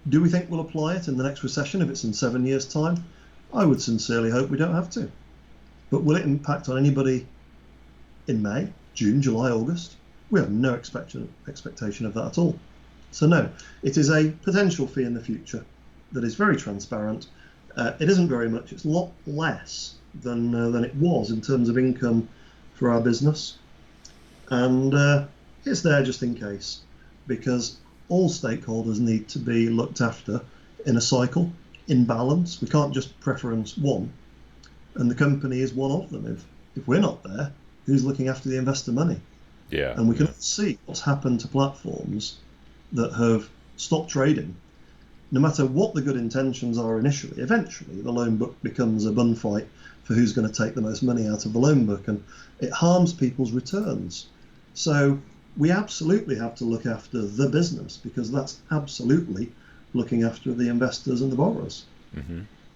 do we think we'll apply it in the next recession if it's in 7 years' time? I would sincerely hope we don't have to. But will it impact on anybody in May, June, July, August? We have no expectation of that at all. So no, it is a potential fee in the future that is very transparent. It isn't very much. It's a lot less than it was in terms of income for our business. And it's there just in case, because all stakeholders need to be looked after in a cycle, in balance. We can't just preference one, and the company is one of them. If we're not there, who's looking after the investor money? Yeah. And we can see what's happened to platforms that have stopped trading. No matter what the good intentions are initially, eventually the loan book becomes a bun fight for who's going to take the most money out of the loan book, and it harms people's returns. So we absolutely have to look after the business, because that's absolutely looking after the investors and the borrowers.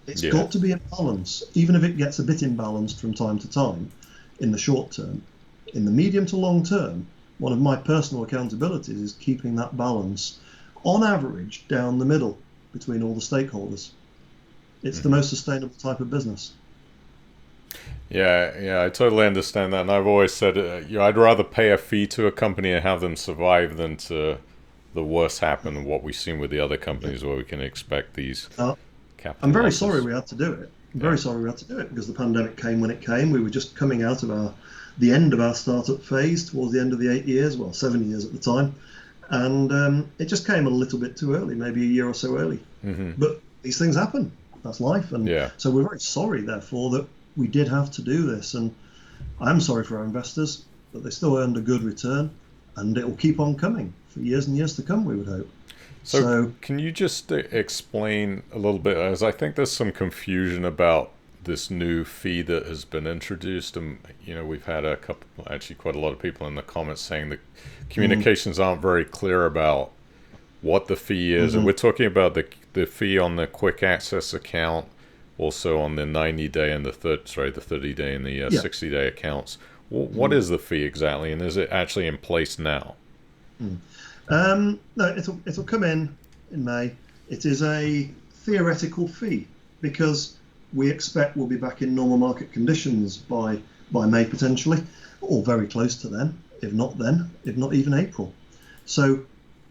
It's got to be in balance, even if it gets a bit imbalanced from time to time in the short term. In the medium to long term, one of my personal accountabilities is keeping that balance on average down the middle between all the stakeholders. It's the most sustainable type of business. Yeah, I totally understand that. And I've always said, I'd rather pay a fee to a company and have them survive than to the worst happen, what we've seen with the other companies where we can expect these capital I'm very losses. sorry we had to do it. I'm very sorry we had to do it, because the pandemic came when it came. We were just coming out of the end of our startup phase towards the end of the 8 years, well, 7 years at the time. And it just came a little bit too early, maybe a year or so early. But these things happen. That's life. And so we're very sorry, therefore, that we did have to do this. And I'm sorry for our investors, but they still earned a good return, and it will keep on coming for years and years to come, we would hope. So can you just explain a little bit, as I think there's some confusion about this new fee that has been introduced, and we've had quite a lot of people in the comments saying the communications aren't very clear about what the fee is, and we're talking about the fee on the quick access account, also on the 90-day and the 30-day and the 60-day accounts. What is the fee exactly, and is it actually in place now? No, it'll come in in May. It is a theoretical fee because we expect we'll be back in normal market conditions by May potentially, or very close to then, if not even April. So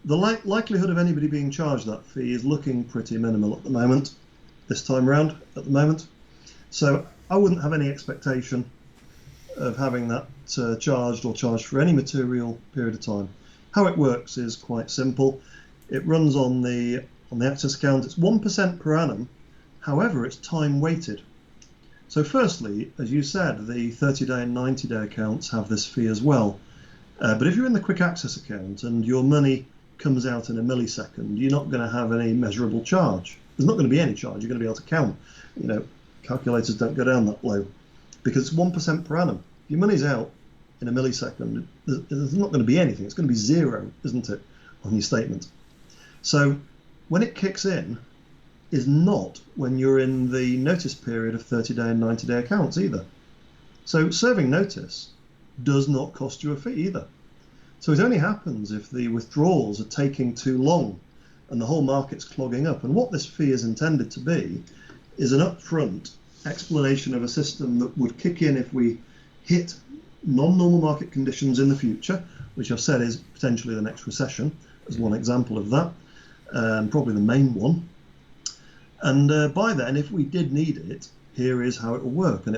the likelihood of anybody being charged that fee is looking pretty minimal at the moment, this time round at the moment. So I wouldn't have any expectation of having that charged for any material period of time. How it works is quite simple. It runs on the Assetz account. It's 1% per annum. However, it's time weighted. So firstly, as you said, the 30-day and 90-day accounts have this fee as well. But if you're in the quick access account and your money comes out in a millisecond, you're not going to have any measurable charge. There's not going to be any charge. You're going to be able to count. Calculators don't go down that low because it's 1% per annum. If your money's out in a millisecond, there's not going to be anything. It's going to be zero, isn't it, on your statement? So when it kicks in is not when you're in the notice period of 30-day and 90-day accounts either. So serving notice does not cost you a fee either. So it only happens if the withdrawals are taking too long and the whole market's clogging up. And what this fee is intended to be is an upfront explanation of a system that would kick in if we hit non-normal market conditions in the future, which I've said is potentially the next recession, as one example of that, probably the main one. And by then, if we did need it, here is how it will work, and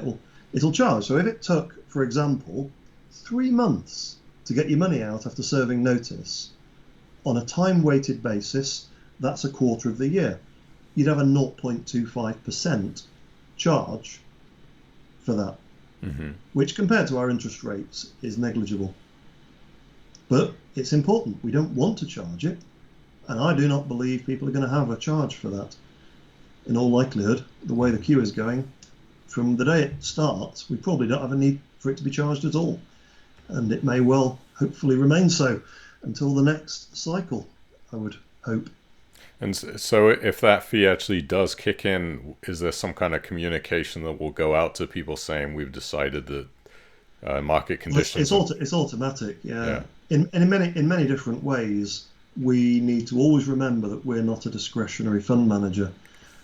it'll charge. So if it took, for example, 3 months to get your money out after serving notice, on a time-weighted basis, that's a quarter of the year. You'd have a 0.25% charge for that, which compared to our interest rates is negligible. But it's important. We don't want to charge it, and I do not believe people are going to have a charge for that. In all likelihood, the way the queue is going, from the day it starts, we probably don't have a need for it to be charged at all. And it may well, hopefully, remain so until the next cycle, I would hope. And so if that fee actually does kick in, is there some kind of communication that will go out to people saying we've decided that market conditions... It's automatic, yeah. In many different ways, we need to always remember that we're not a discretionary fund manager.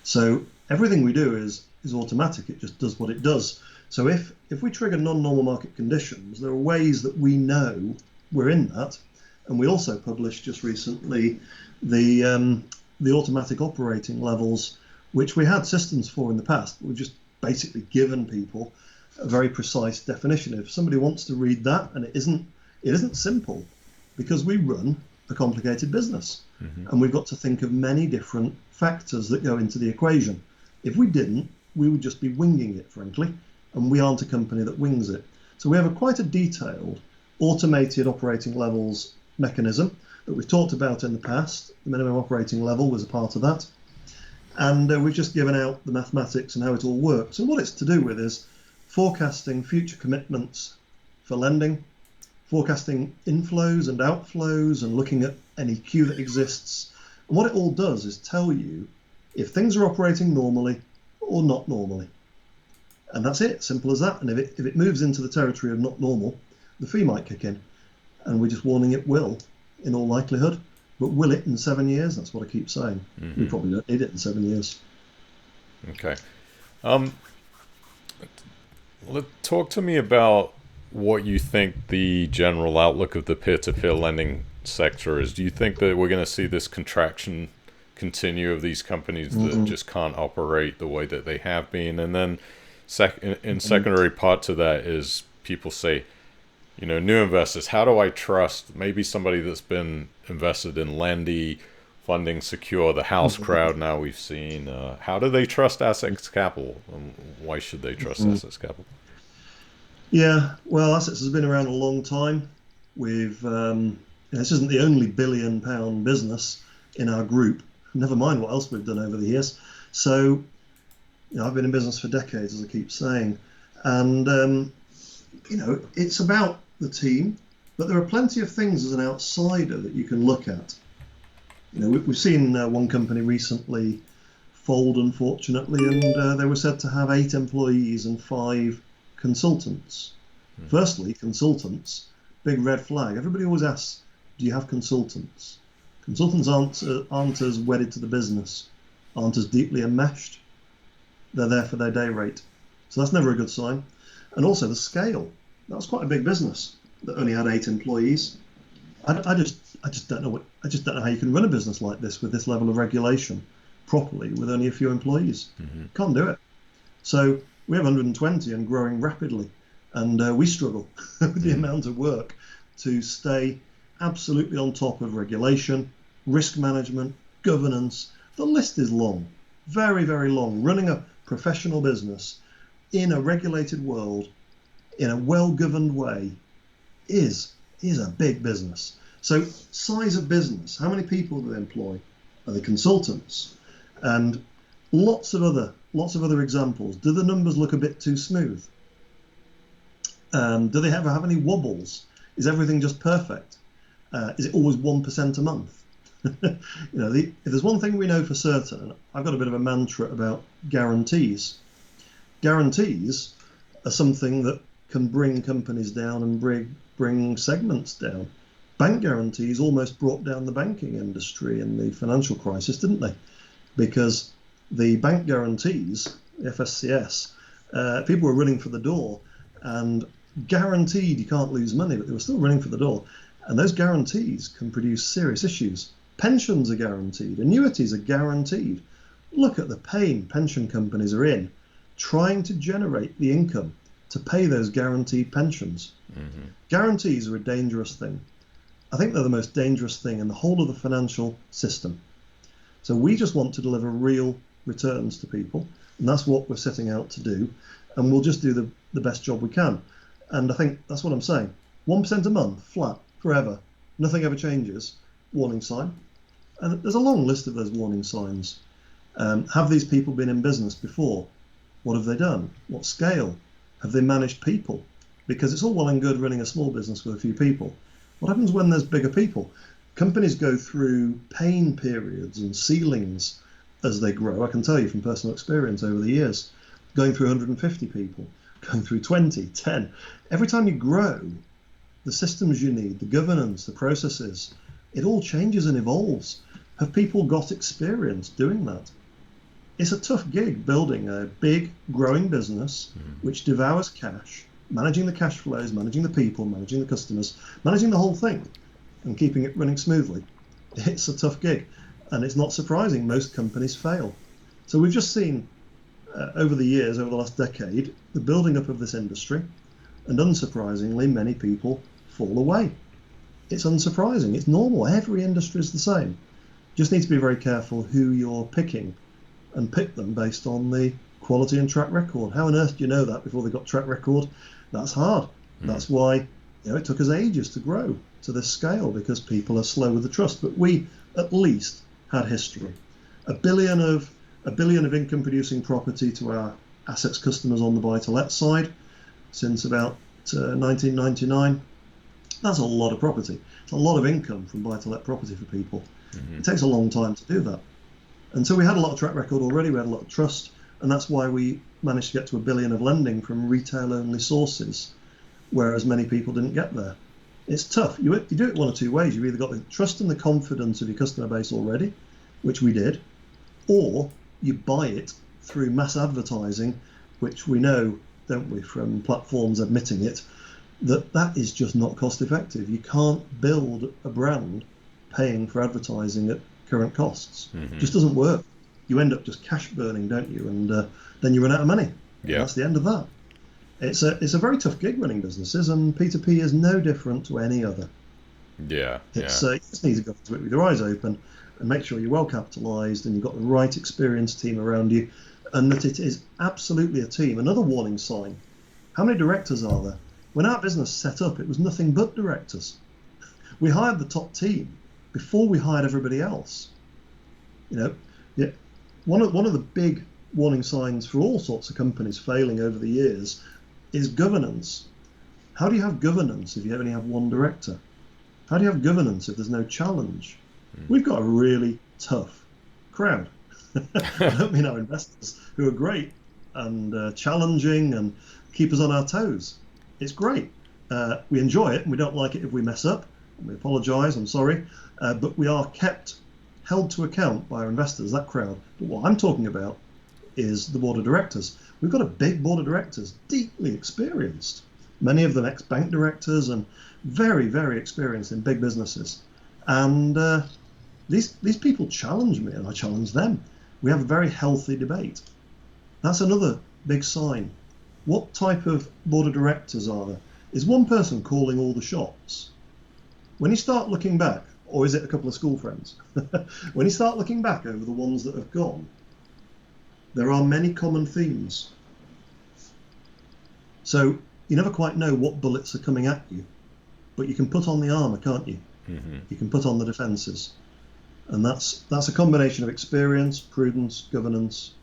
So everything we do is automatic. It just does what it does. So if we trigger non-normal market conditions, there are ways that we know we're in that. And we also published just recently the automatic operating levels, which we had systems for in the past. We've just basically given people a very precise definition. If somebody wants to read that, and it isn't simple, because we run a complicated business, and we've got to think of many different factors that go into the equation. If we didn't, we would just be winging it, frankly, and we aren't a company that wings it. So we have quite a detailed automated operating levels mechanism that we've talked about in the past. The minimum operating level was a part of that. And we've just given out the mathematics and how it all works. And what it's to do with is forecasting future commitments for lending, forecasting inflows and outflows, and looking at any queue that exists. And what it all does is tell you if things are operating normally or not normally. And that's it, simple as that. And if it moves into the territory of not normal, the fee might kick in. And we're just warning it will, in all likelihood. But will it in 7 years? That's what I keep saying. We probably don't need it in 7 years. Okay. Talk to me about what you think the general outlook of the peer-to-peer lending sector is. Do you think that we're going to see this contraction continue of these companies that just can't operate the way that they have been? And then secondary part to that is people say, new investors, how do I trust maybe somebody that's been invested in Lendy, Funding Secure, the house crowd now we've seen? How do they trust Assetz Capital? And why should they trust Assetz Capital? Yeah, well, Assetz has been around a long time. We've this isn't the only £1 billion business in our group. Never mind what else we've done over the years. So, I've been in business for decades, as I keep saying, and it's about the team, but there are plenty of things as an outsider that you can look at. We've seen one company recently fold, unfortunately, and they were said to have 8 employees and 5 consultants. Firstly, consultants, big red flag. Everybody always asks, do you have consultants? Consultants aren't as wedded to the business, aren't as deeply enmeshed. They're there for their day rate. So that's never a good sign. And also the scale. That was quite a big business that only had 8 employees. I just don't know how you can run a business like this with this level of regulation properly with only a few employees. Can't do it. So we have 120 and growing rapidly, and we struggle with the amount of work to stay absolutely on top of regulation, risk management, governance. The list is long, very, very long. Running a professional business in a regulated world, in a well-governed way, is a big business. So size of business, how many people do they employ? Are they consultants? And lots of other examples. Do the numbers look a bit too smooth? Do they ever have any wobbles? Is everything just perfect? Is it always 1% a month? If there's one thing we know for certain, I've got a bit of a mantra about guarantees. Guarantees are something that can bring companies down and bring segments down. Bank guarantees almost brought down the banking industry in the financial crisis, didn't they? Because the bank guarantees, FSCS, people were running for the door and guaranteed you can't lose money, but they were still running for the door. And those guarantees can produce serious issues. Pensions are guaranteed, annuities are guaranteed. Look at the pain pension companies are in trying to generate the income to pay those guaranteed pensions. Guarantees are a dangerous thing. I think they're the most dangerous thing in the whole of the financial system. So we just want to deliver real returns to people, and that's what we're setting out to do, and we'll just do the best job we can. And I think that's what I'm saying. 1% a month, flat, forever, nothing ever changes, warning sign. And there's a long list of those warning signs. Have these people been in business before? What have they done? What scale? Have they managed people? Because it's all well and good running a small business with a few people. What happens when there's bigger people? Companies go through pain periods and ceilings as they grow. I can tell you from personal experience over the years, going through 150 people, going through 20, 10. Every time you grow, the systems you need, the governance, the processes, it all changes and evolves. Have people got experience doing that? It's a tough gig building a big growing business which devours cash, managing the cash flows, managing the people, managing the customers, managing the whole thing and keeping it running smoothly. It's a tough gig, and it's not surprising most companies fail. So we've just seen over the years, over the last decade, the building up of this industry, and unsurprisingly many people fall away. It's unsurprising, it's normal, every industry is the same. Just need to be very careful who you're picking and pick them based on the quality and track record. How on earth do you know that before they got track record? That's hard. That's why it took us ages to grow to this scale, because people are slow with the trust. But we at least had history. A billion of income producing property to our Assetz customers on the buy-to-let side since about 1999. That's a lot of property. It's a lot of income from buy-to-let property for people. It takes a long time to do that. And so we had a lot of track record already, we had a lot of trust, and that's why we managed to get to $1 billion of lending from retail-only sources, whereas many people didn't get there. It's tough. You do it one or two ways. You've either got the trust and the confidence of your customer base already, which we did, or you buy it through mass advertising, which we know, don't we, from platforms admitting it, that is just not cost effective. You can't build a brand paying for advertising at current costs. It just doesn't work. You end up just cash burning, don't you? And then you run out of money. Yeah. That's the end of that. It's a very tough gig running businesses, and P2P is no different to any other. Yeah. You just need to go into it with your eyes open and make sure you're well capitalized and you've got the right experienced team around you, and that it is absolutely a team. Another warning sign: how many directors are there? When our business set up, it was nothing but directors. We hired the top team before we hired everybody else. One of the big warning signs for all sorts of companies failing over the years is governance. How do you have governance if you only have one director? How do you have governance if there's no challenge? We've got a really tough crowd. I don't mean our investors, who are great and challenging and keep us on our toes. It's great. We enjoy it, and we don't like it if we mess up, We apologise, I'm sorry, but we are held to account by our investors, that crowd. But what I'm talking about is the board of directors. We've got a big board of directors, deeply experienced, many of them ex-bank directors and very, very experienced in big businesses. And these people challenge me and I challenge them. We have a very healthy debate. That's another big sign. What type of board of directors are there? Is one person calling all the shots? When you start looking back, or is it a couple of school friends? When you start looking back over the ones that have gone, there are many common themes. So you never quite know what bullets are coming at you, but you can put on the armour, can't you? Mm-hmm. You can put on the defences. And that's a combination of experience, prudence, governance,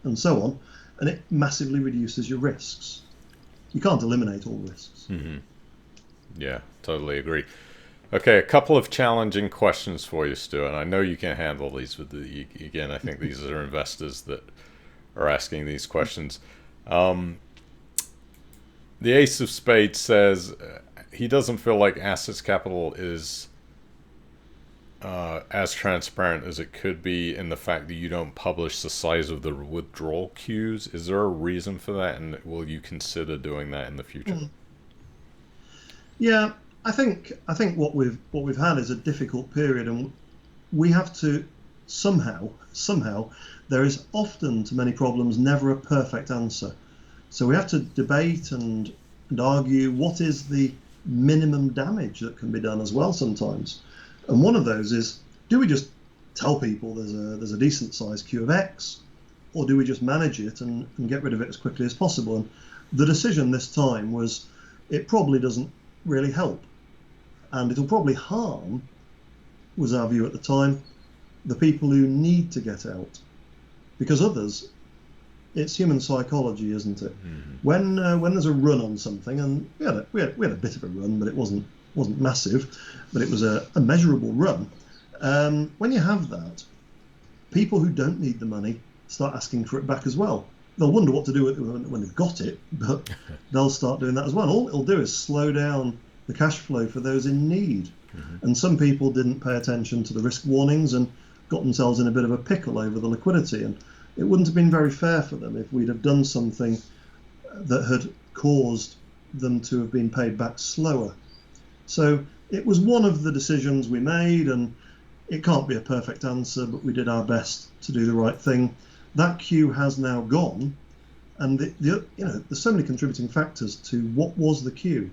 and so on. And it massively reduces your risks. You can't eliminate all risks. Mm-hmm. Yeah, totally agree. Okay, a couple of challenging questions for you, Stuart. I know you can handle these. Again, I think these are investors that are asking these questions. The Ace of Spades says he doesn't feel like Assetz Capital is as transparent as it could be in the fact that you don't publish the size of the withdrawal queues. Is there a reason for that, and will you consider doing that in the future? Yeah, I think what we've had is a difficult period, and we have to somehow there is often to many problems never a perfect answer. So we have to debate and argue what is the minimum damage that can be done as well sometimes. And one of those is, do we just tell people there's a decent sized queue of X, or do we just manage it and get rid of it as quickly as possible? And the decision this time was it probably doesn't really help, and it'll probably harm, was our view at the time, the people who need to get out, because others, it's human psychology, isn't it? Mm-hmm. When there's a run on something, and we had a bit of a run, but it wasn't massive, but it was a measurable run. When you have that, people who don't need the money start asking for it back as well. They'll wonder what to do with it when they've got it, but they'll start doing that as well. All it'll do is slow down the cash flow for those in need. Mm-hmm. And some people didn't pay attention to the risk warnings and got themselves in a bit of a pickle over the liquidity. And it wouldn't have been very fair for them if we'd have done something that had caused them to have been paid back slower. So it was one of the decisions we made, and it can't be a perfect answer, but we did our best to do the right thing. That queue has now gone, and there's so many contributing factors to what was the queue.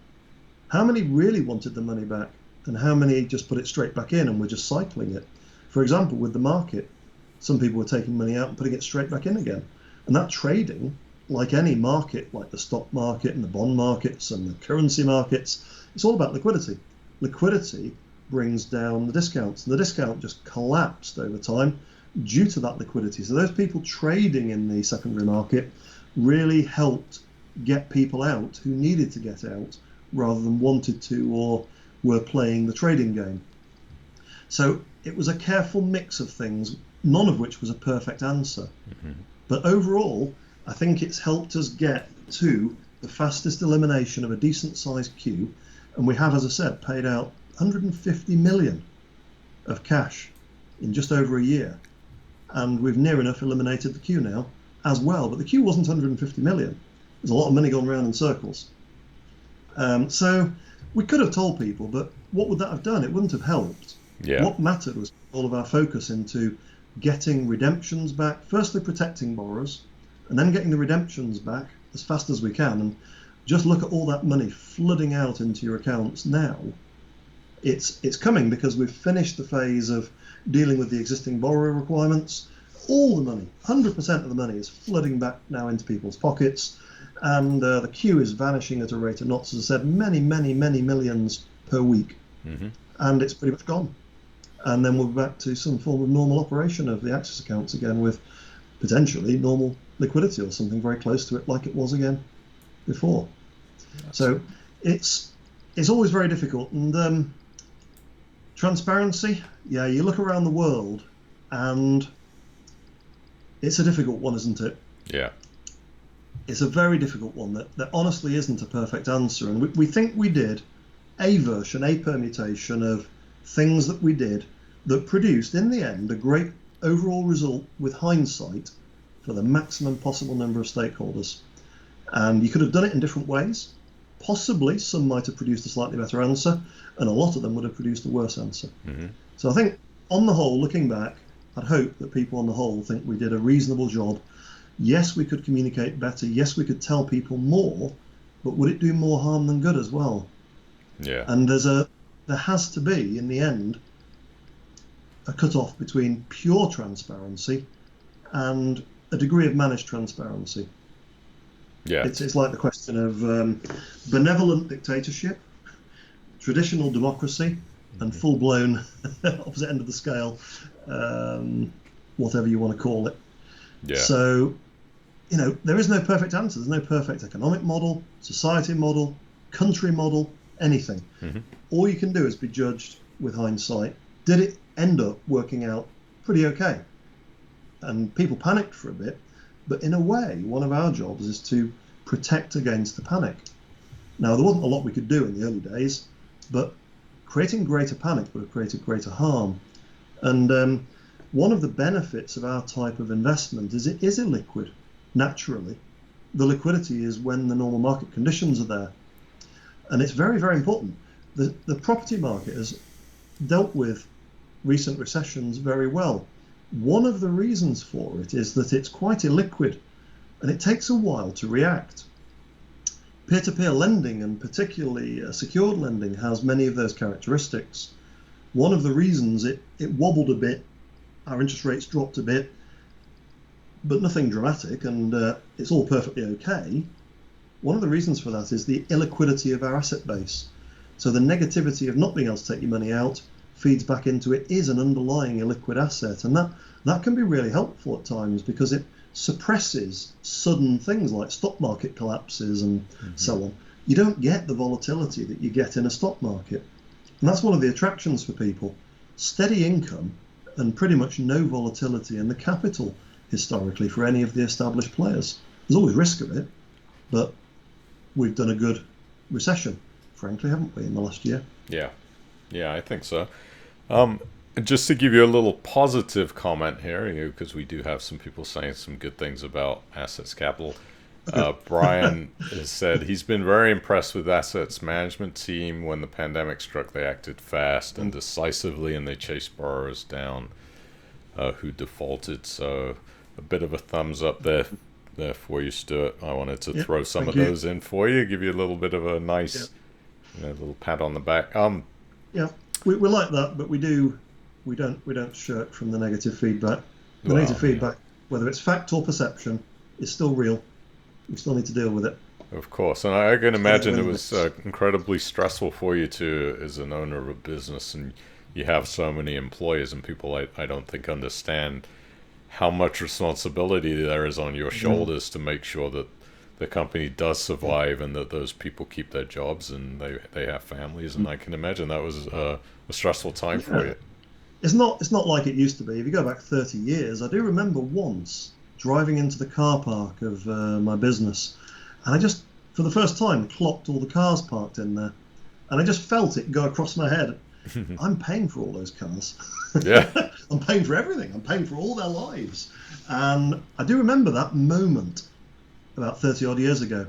How many really wanted the money back, and how many just put it straight back in and were just cycling it? For example, with the market, some people were taking money out and putting it straight back in again. And that trading, like any market, like the stock market and the bond markets and the currency markets, it's all about liquidity. Liquidity brings down the discounts, and the discount just collapsed over time due to that liquidity. So those people trading in the secondary market really helped get people out who needed to get out rather than wanted to or were playing the trading game. So it was a careful mix of things, none of which was a perfect answer. Mm-hmm. But overall, I think it's helped us get to the fastest elimination of a decent sized queue. And we have, as I said, paid out 150 million of cash in just over a year. And we've near enough eliminated the queue now as well. But the queue wasn't 150 million. There's a lot of money gone round in circles. So we could have told people, but what would that have done? It wouldn't have helped. Yeah. What mattered was all of our focus into getting redemptions back, firstly protecting borrowers, and then getting the redemptions back as fast as we can. And just look at all that money flooding out into your accounts now. It's coming because we've finished the phase of dealing with the existing borrower requirements. All the money, 100% of the money is flooding back now into people's pockets. And the queue is vanishing at a rate of knots, as I said, many, many, many millions per week. Mm-hmm. And it's pretty much gone. And then we're back to some form of normal operation of the access accounts again, with potentially normal liquidity or something very close to it like it was again before. So it's always very difficult. And transparency, yeah, you look around the world and it's a difficult one, isn't it? Yeah. It's a very difficult one that honestly isn't a perfect answer. And we think we did a version, a permutation of things that we did that produced, in the end, a great overall result with hindsight for the maximum possible number of stakeholders. And you could have done it in different ways. Possibly some might have produced a slightly better answer, and a lot of them would have produced a worse answer. So I think, on the whole, looking back, I'd hope that people on the whole think we did a reasonable job. Yes, we could communicate better. Yes, we could tell people more, but would it do more harm than good as well? Yeah. And there has to be, in the end, a cut-off between pure transparency and a degree of managed transparency. Yeah. It's like the question of benevolent dictatorship, traditional democracy, and full-blown opposite end of the scale, whatever you want to call it. Yeah. So, there is no perfect answer. There's no perfect economic model, society model, country model, anything. All you can do is be judged with hindsight. Did it end up working out pretty okay? And people panicked for a bit, but in a way, one of our jobs is to protect against the panic. Now, there wasn't a lot we could do in the early days, but creating greater panic would have created greater harm. And one of the benefits of our type of investment is it is illiquid, naturally. The liquidity is when the normal market conditions are there. And it's very, very important. The property market has dealt with recent recessions very well. One of the reasons for it is that it's quite illiquid, and it takes a while to react. Peer-to-peer lending, and particularly secured lending, has many of those characteristics. One of the reasons it wobbled a bit, our interest rates dropped a bit, but nothing dramatic, and it's all perfectly okay. One of the reasons for that is the illiquidity of our asset base. So the negativity of not being able to take your money out feeds back into it is an underlying illiquid asset, and that can be really helpful at times because it suppresses sudden things like stock market collapses and so on. You don't get the volatility that you get in a stock market, and that's one of the attractions for people. Steady income and pretty much no volatility in the capital historically for any of the established players. There's always risk of it, but we've done a good recession, frankly, haven't we, in the last year? Yeah, I think so. Just to give you a little positive comment here, because we do have some people saying some good things about Assetz Capital. Brian has said he's been very impressed with Assetz management team. When the pandemic struck, they acted fast and decisively, and they chased borrowers down who defaulted. So a bit of a thumbs up there for you, Stuart. I wanted to throw some of those in for you, give you a little bit of a nice little pat on the back. We like that, but we don't shirk from the negative feedback. The negative feedback, whether it's fact or perception, is still real. We still need to deal with it. Of course, and I can imagine it was incredibly stressful for you too, as an owner of a business, and you have so many employees and people I don't think understand how much responsibility there is on your shoulders to make sure that the company does survive and that those people keep their jobs and they have families. And I can imagine that was a stressful time for you. It's not like it used to be. If you go back 30 years, I do remember once driving into the car park of my business, and I just, for the first time, clocked all the cars parked in there, and I just felt it go across my head. I'm paying for all those cars. Yeah. I'm paying for everything. I'm paying for all their lives. And I do remember that moment about 30 odd years ago.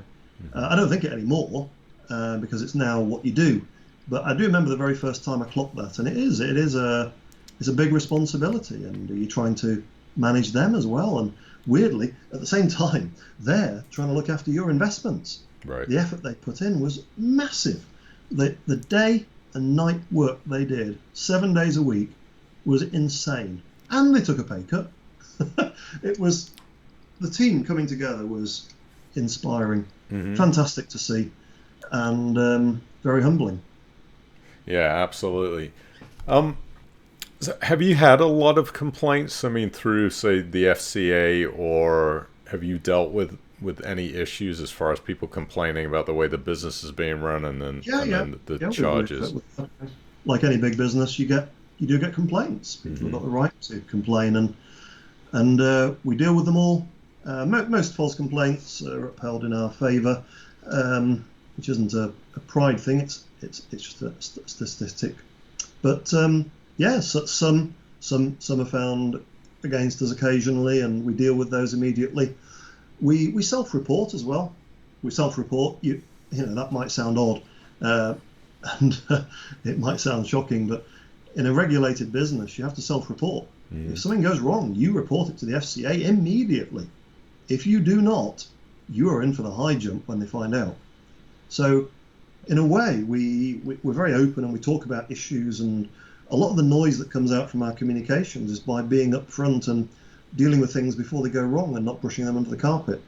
I don't think it anymore because it's now what you do. But I do remember the very first time I clocked that, and it's a big responsibility, and you're trying to manage them as well. And weirdly, at the same time, they're trying to look after your investments. Right. The effort they put in was massive. The day and night work they did, 7 days a week, was insane. And they took a pay cut. It was, the team coming together was inspiring, fantastic to see, and very humbling. Yeah, absolutely. So have you had a lot of complaints? I mean, through, say, the FCA, or have you dealt with any issues as far as people complaining about the way the business is being run and then the charges? Like any big business, you do get complaints. People have got the right to complain, and we deal with them all. Most false complaints are upheld in our favour. which isn't a pride thing. It's just a statistic. But so some are found against us occasionally, and we deal with those immediately. We self-report as well. We self-report. You know, that might sound odd, and it might sound shocking, but in a regulated business, you have to self-report. If something goes wrong, you report it to the FCA immediately. If you do not, you are in for the high jump when they find out. So in a way, we're very open, and we talk about issues, and a lot of the noise that comes out from our communications is by being upfront and dealing with things before they go wrong and not brushing them under the carpet.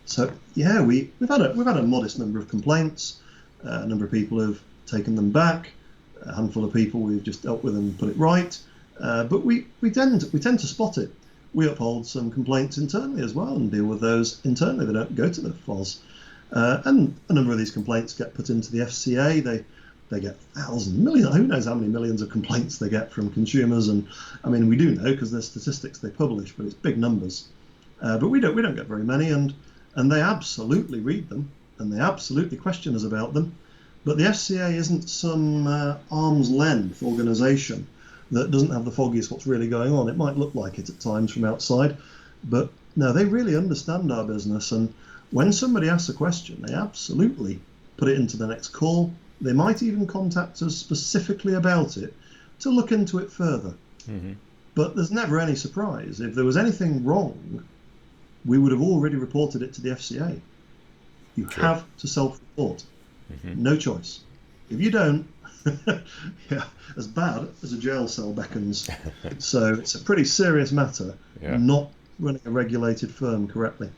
So yeah, we've had a modest number of complaints. A number of people have taken them back. A handful of people we've just dealt with and put it right. But we tend to spot it. We uphold some complaints internally as well and deal with those internally. They don't go to the FOS. And a number of these complaints get put into the FCA. They get thousands, millions, who knows how many millions of complaints they get from consumers. And I mean, we do know because there's statistics they publish, but it's big numbers. But we don't get very many, and they absolutely read them, and they absolutely question us about them. But the FCA isn't some arm's length organisation that doesn't have the foggiest what's really going on. It might look like it at times from outside, but no, they really understand our business. And when somebody asks a question, they absolutely put it into the next call. They might even contact us specifically about it to look into it further. But there's never any surprise. If there was anything wrong, we would have already reported it to the FCA. You have to self-report. No choice. If you don't, yeah, as bad as a jail cell beckons. So it's a pretty serious matter, not running a regulated firm correctly.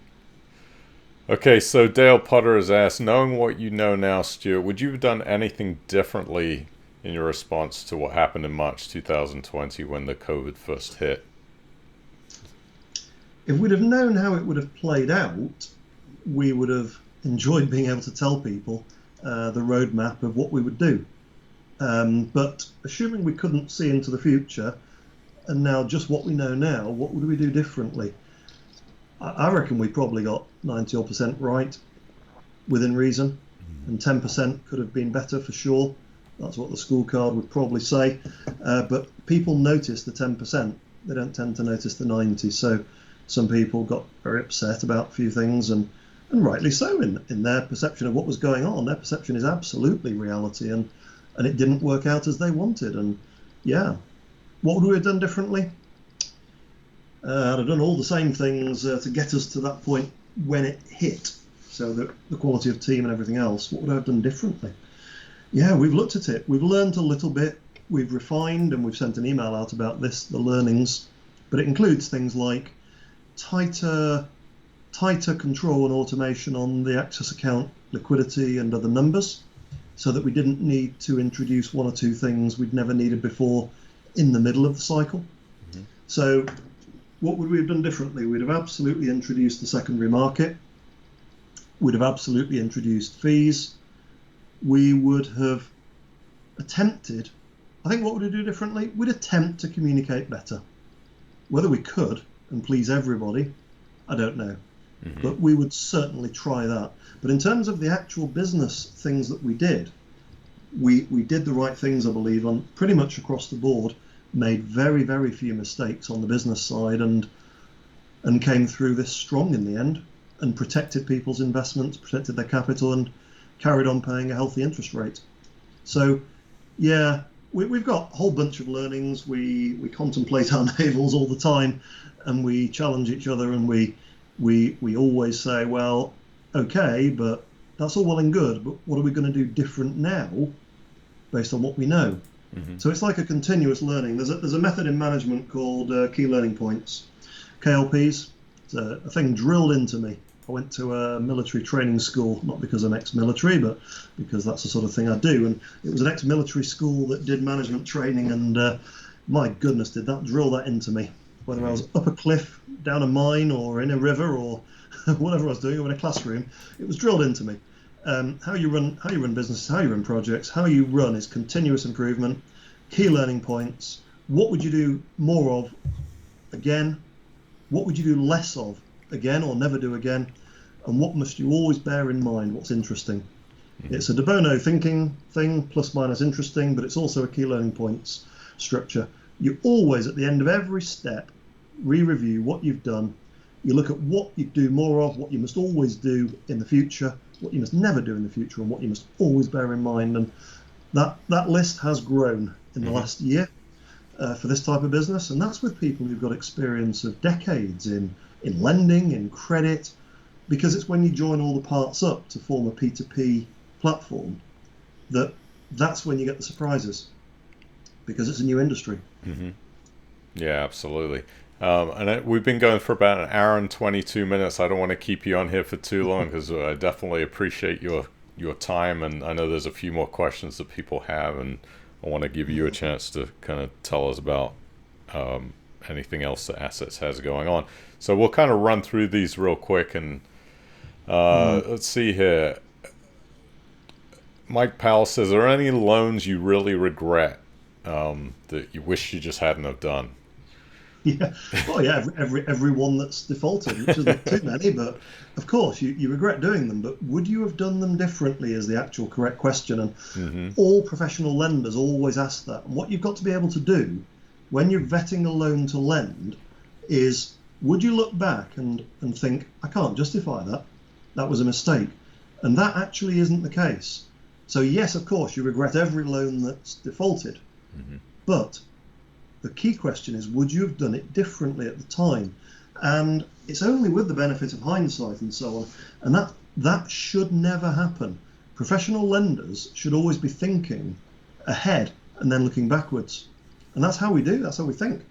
Okay, so Dale Potter has asked, knowing what you know now, Stuart, would you have done anything differently in your response to what happened in March 2020 when the COVID first hit? If we'd have known how it would have played out, we would have enjoyed being able to tell people the roadmap of what we would do. But assuming we couldn't see into the future, and now just what we know now, what would we do differently? I reckon we probably got 90% right within reason, and 10% could have been better for sure. That's what the scorecard would probably say. But people notice the 10%. They don't tend to notice the 90. So some people got very upset about a few things, and rightly so in their perception of what was going on. Their perception is absolutely reality, and it didn't work out as they wanted. And yeah, what would we have done differently? I'd have done all the same things to get us to that point when it hit. So the quality of team and everything else, what would I have done differently? Yeah, we've looked at it. We've learned a little bit. We've refined, and we've sent an email out about this, the learnings. But it includes things like tighter control and automation on the access account liquidity and other numbers, so that we didn't need to introduce one or two things we'd never needed before in the middle of the cycle. So what would we have done differently? We'd have absolutely introduced the secondary market. We'd have absolutely introduced fees. We would have attempted, I think what would we do differently? We'd attempt to communicate better. Whether we could and please everybody, I don't know. But we would certainly try that. But in terms of the actual business things that we did the right things, I believe, on pretty much across the board, made very, very few mistakes on the business side, and came through this strong in the end, and protected people's investments, protected their capital, and carried on paying a healthy interest rate. So yeah, we've got a whole bunch of learnings. We contemplate our navels all the time, and we challenge each other, and we always say, well, okay, but that's all well and good, but what are we going to do different now based on what we know? So it's like a continuous learning. There's a method in management called key learning points, KLPs. It's a thing drilled into me. I went to a military training school, not because I'm ex-military, but because that's the sort of thing I do. And it was an ex-military school that did management training, and my goodness, did that drill that into me. Whether I was up a cliff, down a mine, or in a river, or whatever I was doing, or in a classroom, it was drilled into me. How you run businesses, how you run projects, how you run is continuous improvement, key learning points. What would you do more of again? What would you do less of again, or never do again? And what must you always bear in mind? What's interesting? It's a de bono thinking thing, plus minus interesting, but it's also a key learning points structure. You always, at the end of every step, re-review what you've done. You look at what you do more of, what you must always do in the future, what you must never do in the future, and what you must always bear in mind. And that list has grown in the last year for this type of business, and that's with people who've got experience of decades in lending, in credit, because it's when you join all the parts up to form a P2P platform that's when you get the surprises, because it's a new industry. Yeah, absolutely. We've been going for about an hour and 22 minutes. I don't want to keep you on here for too long because I definitely appreciate your time, and I know there's a few more questions that people have, and I want to give you a chance to kind of tell us about anything else that Assetz has going on. So we'll kind of run through these real quick, and let's see here. Mike Powell says, are there any loans you really regret that you wish you just hadn't have done? Yeah, well, yeah, every one that's defaulted, which isn't too many, but of course you regret doing them. But would you have done them differently is the actual correct question, and all professional lenders always ask that. And what you've got to be able to do when you're vetting a loan to lend is, would you look back and think, I can't justify that, that was a mistake, and that actually isn't the case. So yes, of course, you regret every loan that's defaulted, but the key question is, would you have done it differently at the time? And it's only with the benefit of hindsight and so on, and that should never happen. Professional lenders should always be thinking ahead and then looking backwards. And that's how we do, that's how we think.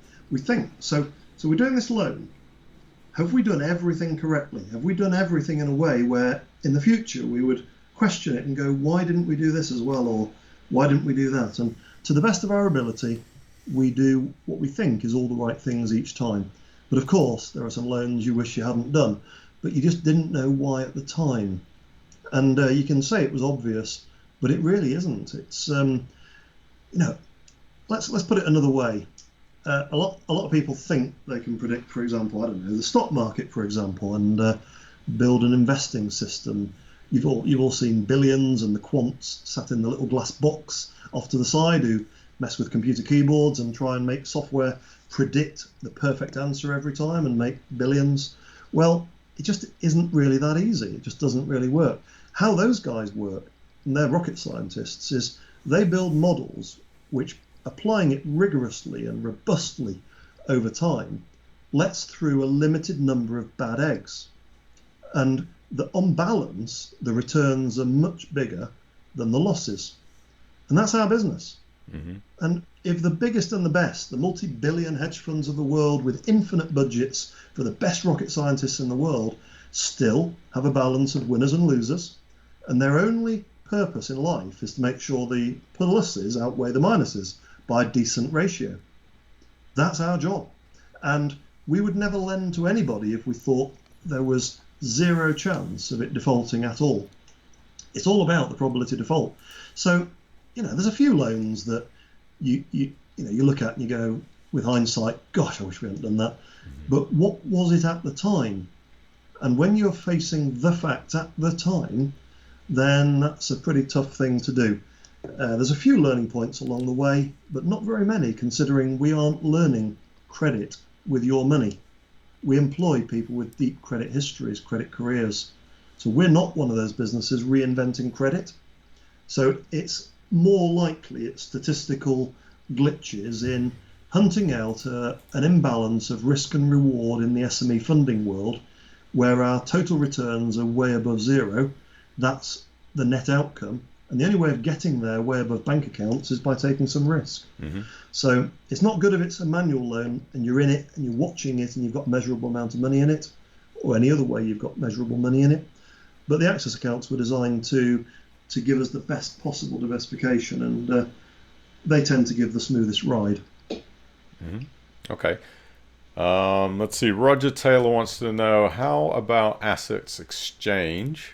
So we're doing this loan. Have we done everything correctly? Have we done everything in a way where in the future we would question it and go, why didn't we do this as well, or why didn't we do that? And to the best of our ability, we do what we think is all the right things each time. But of course, there are some loans you wish you hadn't done, but you just didn't know why at the time. And you can say it was obvious, but it really isn't. It's let's put it another way. A lot of people think they can predict, for example, I don't know, the stock market, for example, and build an investing system. You've all seen Billions and the quants sat in the little glass box off to the side who mess with computer keyboards and try and make software predict the perfect answer every time and make billions. Well, it just isn't really that easy. It just doesn't really work. How those guys work, and they're rocket scientists, is they build models which, applying it rigorously and robustly over time, lets through a limited number of bad eggs. And that on balance, the returns are much bigger than the losses. And that's our business. And if the biggest and the best, the multi-billion hedge funds of the world with infinite budgets for the best rocket scientists in the world still have a balance of winners and losers, and their only purpose in life is to make sure the pluses outweigh the minuses by a decent ratio, that's our job. And we would never lend to anybody if we thought there was zero chance of it defaulting at all. It's all about the probability of default. So there's a few loans that you look at and you go, with hindsight, gosh, I wish we hadn't done that. But what was it at the time? And when you're facing the facts at the time, then that's a pretty tough thing to do. There's a few learning points along the way, but not very many, considering we aren't learning credit with your money. We employ people with deep credit histories, credit careers. So we're not one of those businesses reinventing credit. So it's more likely it's statistical glitches in hunting out an imbalance of risk and reward in the SME funding world, where our total returns are way above zero. That's the net outcome. And the only way of getting there way above bank accounts is by taking some risk. So it's not good if it's a manual loan and you're in it and you're watching it and you've got a measurable amount of money in it, or any other way you've got measurable money in it. But the access accounts were designed to give us the best possible diversification, and they tend to give the smoothest ride. Okay. Let's see. Roger Taylor wants to know, how about Assetz Exchange?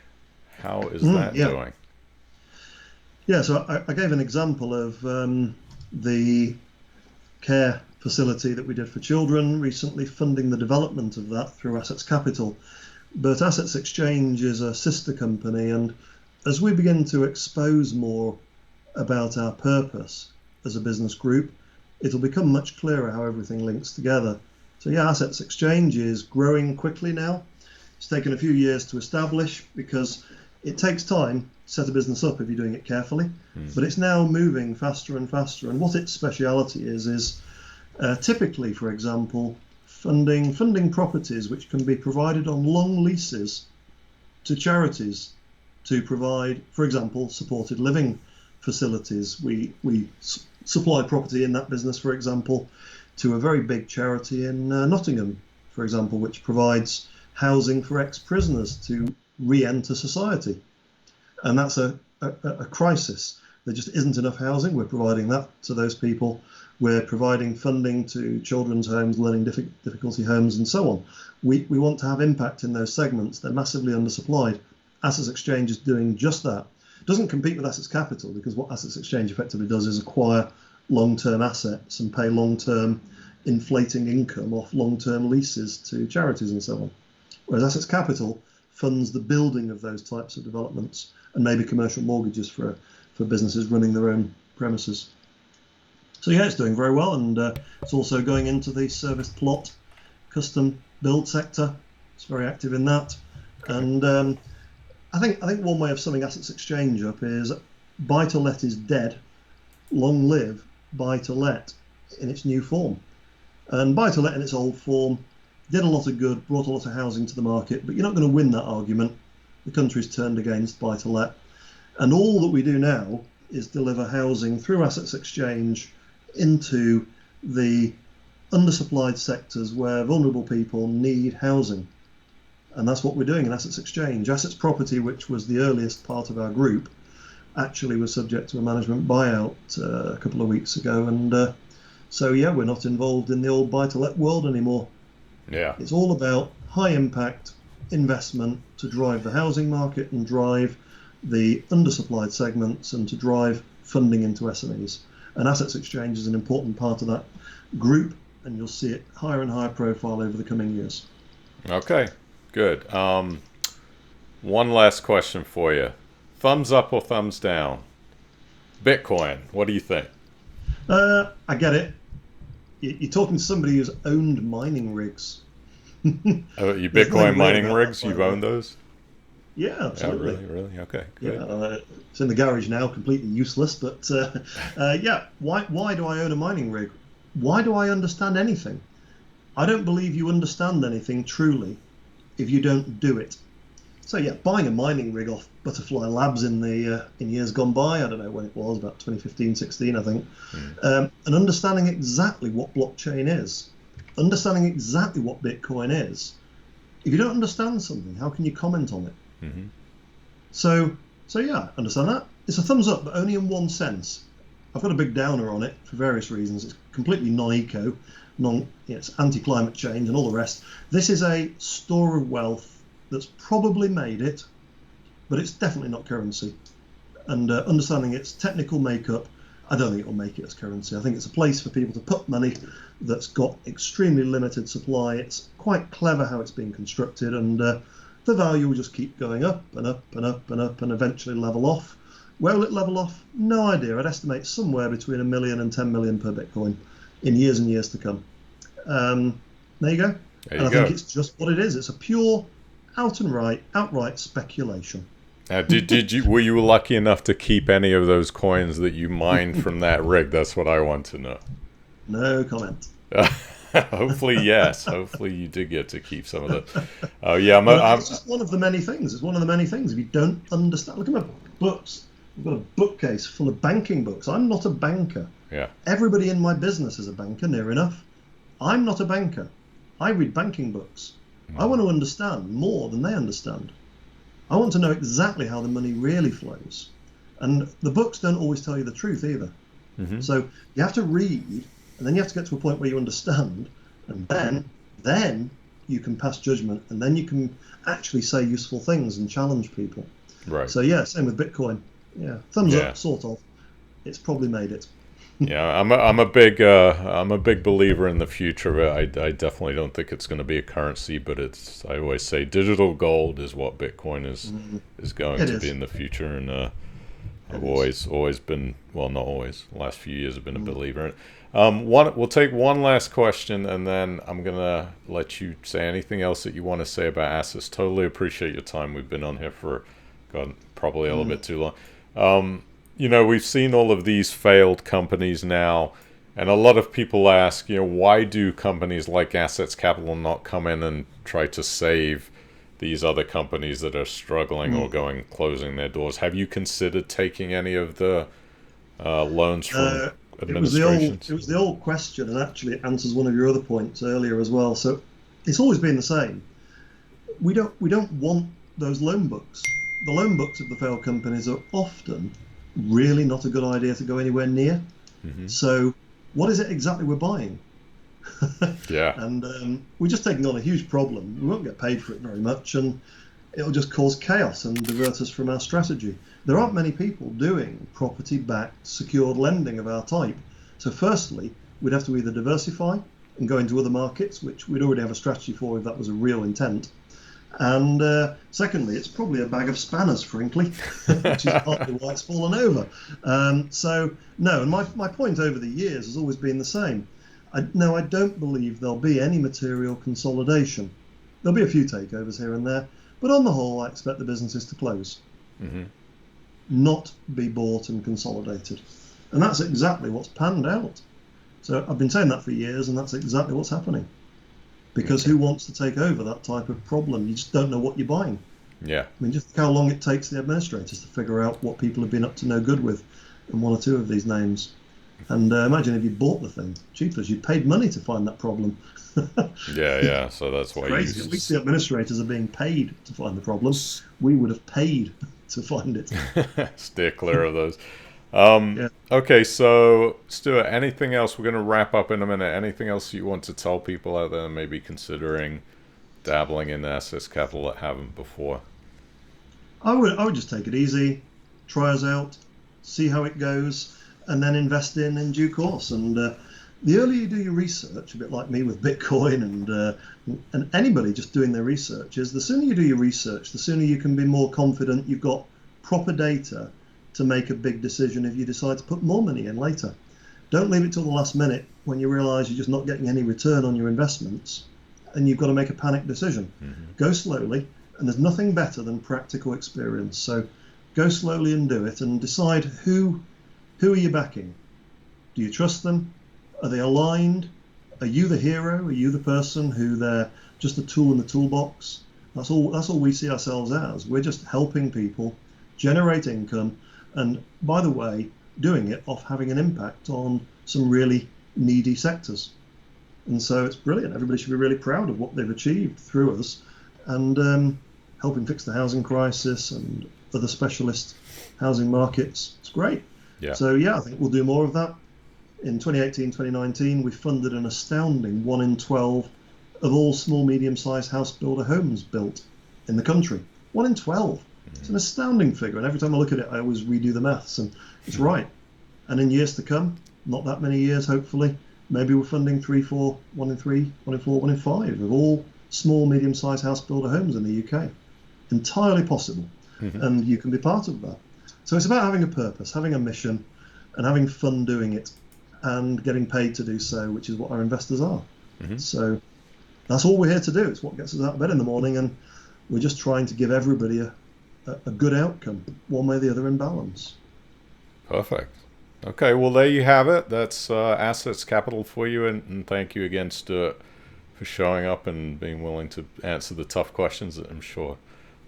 How is that doing? Yeah, so I gave an example of the care facility that we did for children recently, funding the development of that through Assetz Capital. But Assetz Exchange is a sister company, and as we begin to expose more about our purpose as a business group, it'll become much clearer how everything links together. So yeah, Assetz Exchange is growing quickly now. It's taken a few years to establish because it takes time to set a business up if you're doing it carefully, but it's now moving faster and faster. And what its speciality is typically, for example, funding properties which can be provided on long leases to charities to provide, for example, supported living facilities. We supply property in that business, for example, to a very big charity in Nottingham, for example, which provides housing for ex-prisoners to re-enter society. And that's a crisis. There just isn't enough housing. We're providing that to those people. We're providing funding to children's homes, learning difficulty homes, and so on. We want to have impact in those segments. They're massively undersupplied. Assetz Exchange is doing just that. It doesn't compete with Assetz Capital, because what Assetz Exchange effectively does is acquire long-term assets and pay long-term inflating income off long-term leases to charities and so on. Whereas Assetz Capital funds the building of those types of developments and maybe commercial mortgages for businesses running their own premises. So yeah, it's doing very well, and it's also going into the service plot custom build sector. It's very active in that. And I think one way of summing Assetz Exchange up is buy to let is dead, long live buy to let in its new form. And buy to let in its old form did a lot of good, brought a lot of housing to the market, but you're not going to win that argument. The country's turned against buy to let. And all that we do now is deliver housing through Assetz Exchange into the undersupplied sectors where vulnerable people need housing. And that's what we're doing in Assetz Exchange. Assetz Property, which was the earliest part of our group, actually was subject to a management buyout a couple of weeks ago. And so, yeah, we're not involved in the old buy-to-let world anymore. Yeah. It's all about high impact investment to drive the housing market and drive the undersupplied segments and to drive funding into SMEs. And Assetz Exchange is an important part of that group, and you'll see it higher and higher profile over the coming years. Okay, good. One last question for you. Thumbs up or thumbs down? Bitcoin, what do you think? I get it. You're talking to somebody who's owned mining rigs. Your Bitcoin mining rigs, you've owned those? Yeah, absolutely. Yeah, really? Okay, good. Yeah, it's in the garage now, completely useless. But yeah, why do I own a mining rig? Why do I understand anything? I don't believe you understand anything truly if you don't do it. So yeah, buying a mining rig off Butterfly Labs in years gone by, I don't know when it was, about 2015, 16, I think, and understanding exactly what blockchain is, understanding exactly what Bitcoin is. If you don't understand something, how can you comment on it? Mm-hmm. So yeah, understand that. It's a thumbs up, but only in one sense. I've got a big downer on it for various reasons. It's completely non-eco, it's anti-climate change and all the rest. This is a store of wealth that's probably made it, but it's definitely not currency. And understanding its technical makeup, I don't think it will make it as currency. I think it's a place for people to put money that's got extremely limited supply. It's quite clever how it's being constructed, and the value will just keep going up and up and up and up and eventually level off. Where will it level off? No idea. I'd estimate somewhere between 1 million and 10 million per Bitcoin in years and years to come. There you go. I think it's just what it is. It's a pure outright speculation. Now, were you lucky enough to keep any of those coins that you mined from that rig? That's what I want to know. No comment. Hopefully, yes. Hopefully, you did get to keep some of it. Oh, yeah. It's just one of the many things. It's one of the many things. If you don't understand, look at my books. I've got a bookcase full of banking books. I'm not a banker. Yeah. Everybody in my business is a banker, near enough. I'm not a banker. I read banking books. I want to understand more than they understand. I want to know exactly how the money really flows. And the books don't always tell you the truth either. Mm-hmm. So you have to read, and then you have to get to a point where you understand, and then you can pass judgment, and then you can actually say useful things and challenge people. Right. So yeah, same with Bitcoin. Yeah, thumbs up, sort of. It's probably made it. Yeah, I'm a big believer in the future. I definitely don't think it's going to be a currency, but I always say digital gold is what Bitcoin is going It to be is. in the future, and I've It is. always been, well, not always, the last few years I've been a believer in it. We'll take one last question, and then I'm gonna let you say anything else that you want to say about assets. Totally appreciate your time. We've been on here for, God, probably a little bit too long. We've seen all of these failed companies now, and a lot of people ask, why do companies like Assetz Capital not come in and try to save these other companies that are struggling or closing their doors? Have you considered taking any of the loans from It administrations? was the old question, and actually it answers one of your other points earlier as well. So it's always been the same. We don't want those loan books. The loan books of the failed companies are often really not a good idea to go anywhere near. So what is it exactly we're buying? Yeah. And we're just taking on a huge problem. We won't get paid for it very much, and it'll just cause chaos and divert us from our strategy. There aren't many people doing property-backed secured lending of our type. So firstly, we'd have to either diversify and go into other markets, which we'd already have a strategy for if that was a real intent. And secondly, it's probably a bag of spanners, frankly, which is partly why it's fallen over. So no, and my point over the years has always been the same. No, I don't believe there'll be any material consolidation. There'll be a few takeovers here and there, but on the whole, I expect the businesses to close, not be bought and consolidated. And that's exactly what's panned out. So I've been saying that for years, and that's exactly what's happening. Because who wants to take over that type of problem? You just don't know what you're buying. Yeah. I mean, just how long it takes the administrators to figure out what people have been up to no good with in one or two of these names. And imagine if you bought the thing, cheapers, you paid money to find that problem. Yeah. So that's why Crazy. At least the administrators are being paid to find the problem. We would have paid to find it. Steer clear of those. Yeah. Okay, so Stuart, anything else? We're going to wrap up in a minute. Anything else you want to tell people out there maybe considering dabbling in Assetz Capital that haven't before? I would just take it easy, try us out, see how it goes, and then invest in due course. And the earlier you do your research, a bit like me with Bitcoin and anybody just doing their research, is the sooner you do your research, the sooner you can be more confident you've got proper data to make a big decision if you decide to put more money in later. Don't leave it till the last minute when you realize you're just not getting any return on your investments and you've got to make a panic decision. Go slowly, and there's nothing better than practical experience. So go slowly and do it, and decide who are you backing? Do you trust them? Are they aligned? Are you the hero? Are you the person who they're just a tool in the toolbox? That's all we see ourselves as. We're just helping people generate income, and by the way, doing it off having an impact on some really needy sectors. And so it's brilliant. Everybody should be really proud of what they've achieved through us, and helping fix the housing crisis and other specialist housing markets. It's great. Yeah. So yeah, I think we'll do more of that. In 2018, 2019, we funded an astounding 1 in 12 of all small, medium-sized house builder homes built in the country. 1 in 12. It's an astounding figure, and every time I look at it, I always redo the maths, and it's right. And in years to come, not that many years, hopefully, maybe we're funding 3, 4, 1 in 3, 1 in 4, 1 in 5 of all small, medium-sized house builder homes in the UK. Entirely possible, and you can be part of that. So it's about having a purpose, having a mission, and having fun doing it, and getting paid to do so, which is what our investors are. So that's all we're here to do. It's what gets us out of bed in the morning, and we're just trying to give everybody a good outcome, one way or the other, in balance. Perfect. Okay, well, there you have it. That's Assetz Capital for you, and thank you again, Stuart, for showing up and being willing to answer the tough questions that I'm sure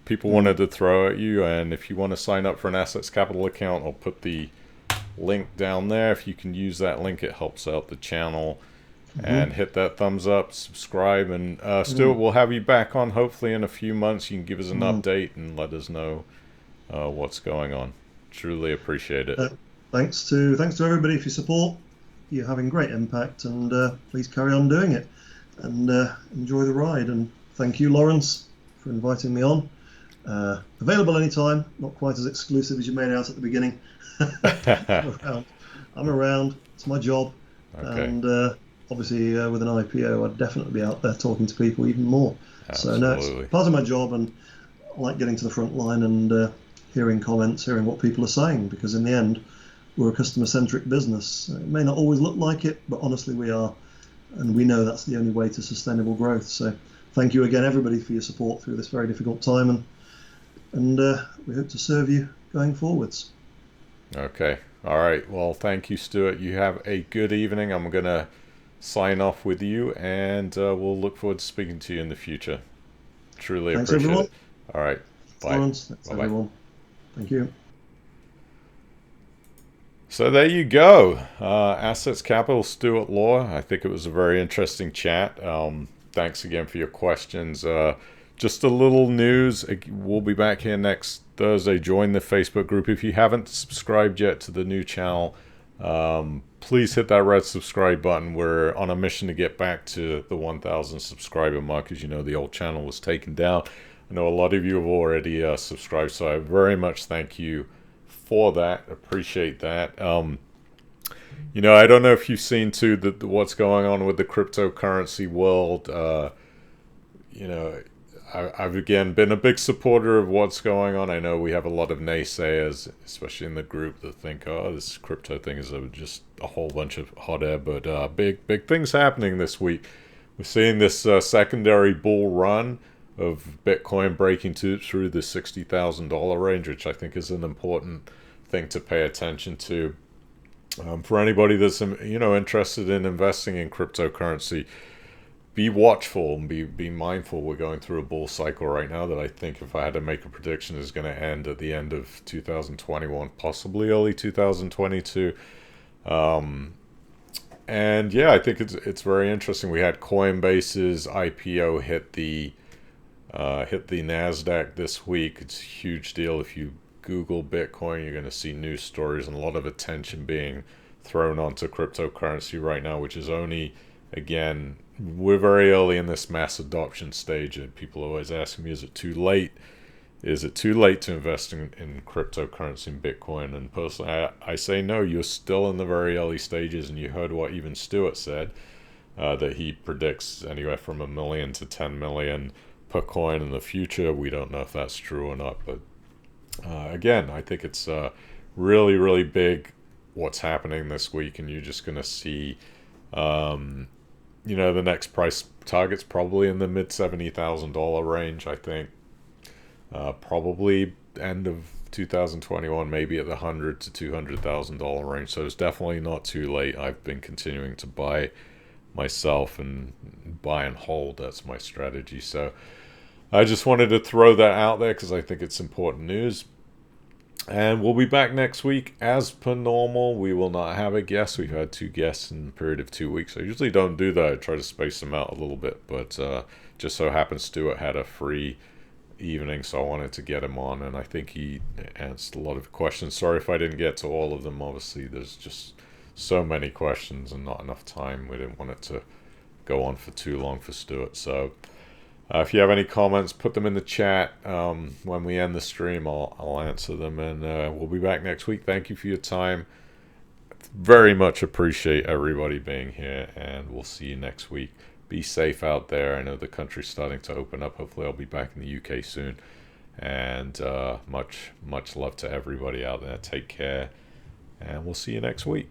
people wanted to throw at you. And if you want to sign up for an Assetz Capital account, I'll put the link down there. If you can use that link, it helps out the channel. And hit that thumbs up, subscribe, and Stuart, we'll have you back on hopefully in a few months. You can give us an update and let us know what's going on. Truly appreciate it. Thanks to everybody for your support. You're having great impact, and please carry on doing it, and enjoy the ride. And thank you, Lawrence, for inviting me on. Available anytime, not quite as exclusive as you made out at the beginning. I'm around. It's my job. Okay. And obviously, with an IPO, I'd definitely be out there talking to people even more. So no, it's Absolutely. part of my job, and I like getting to the front line and hearing comments, hearing what people are saying, because in the end, we're a customer-centric business. It may not always look like it, but honestly, we are, and we know that's the only way to sustainable growth. So thank you again, everybody, for your support through this very difficult time, and we hope to serve you going forwards. Okay. All right. Well, thank you, Stuart. You have a good evening. I'm going to sign off with you, and we'll look forward to speaking to you in the future. Truly Thanks, appreciate everyone. it. All right. Thanks, Bye. Lawrence. Thanks, Bye-bye. everyone. Thank you. So there you go. Assets Capital, Stuart Law. I think it was a very interesting chat. Thanks again for your questions. Just a little news. We'll be back here next Thursday. Join the Facebook group. If you haven't subscribed yet to the new channel, please hit that red subscribe button. We're on a mission to get back to the 1,000 subscriber mark. As you know, the old channel was taken down. I know a lot of you have already subscribed, so I very much thank you for that. Appreciate that. I don't know if you've seen too what's going on with the cryptocurrency world. I've again been a big supporter of what's going on. I know we have a lot of naysayers, especially in the group, that think, "Oh, this crypto thing is just a whole bunch of hot air." But big things happening this week. We're seeing this secondary bull run of Bitcoin breaking through the $60,000 range, which I think is an important thing to pay attention to. For anybody that's interested in investing in cryptocurrency, be watchful and be mindful. We're going through a bull cycle right now that I think, if I had to make a prediction, is going to end at the end of 2021, possibly early 2022. And yeah, I think it's very interesting. We had Coinbase's IPO hit the Nasdaq this week. It's a huge deal. If you Google Bitcoin, you're going to see news stories and a lot of attention being thrown onto cryptocurrency right now, which is only, again, we're very early in this mass adoption stage, and people are always asking me, is it too late? Is it too late to invest in cryptocurrency and Bitcoin? And personally, I say no. You're still in the very early stages, and you heard what even Stuart said, that he predicts anywhere from 1 million to 10 million per coin in the future. We don't know if that's true or not, but again, I think it's really, really big what's happening this week, and you're just going to see, the next price target's probably in the mid $70,000 range, I think. Probably end of 2021, maybe at the $100,000 to $200,000 range. So it's definitely not too late. I've been continuing to buy myself and buy and hold. That's my strategy. So I just wanted to throw that out there because I think it's important news. And we'll be back next week as per normal. We will not have a guest. We've had 2 guests in a period of 2 weeks. I usually don't do that. I try to space them out a little bit. But just so happens Stuart had a free evening, so I wanted to get him on. And I think he answered a lot of questions. Sorry if I didn't get to all of them. Obviously, there's just so many questions and not enough time. We didn't want it to go on for too long for Stuart. So if you have any comments, put them in the chat. When we end the stream, I'll answer them, and we'll be back next week. Thank you for your time. Very much appreciate everybody being here, and we'll see you next week. Be safe out there. I know the country's starting to open up. Hopefully I'll be back in the UK soon. And much love to everybody out there. Take care, and we'll see you next week.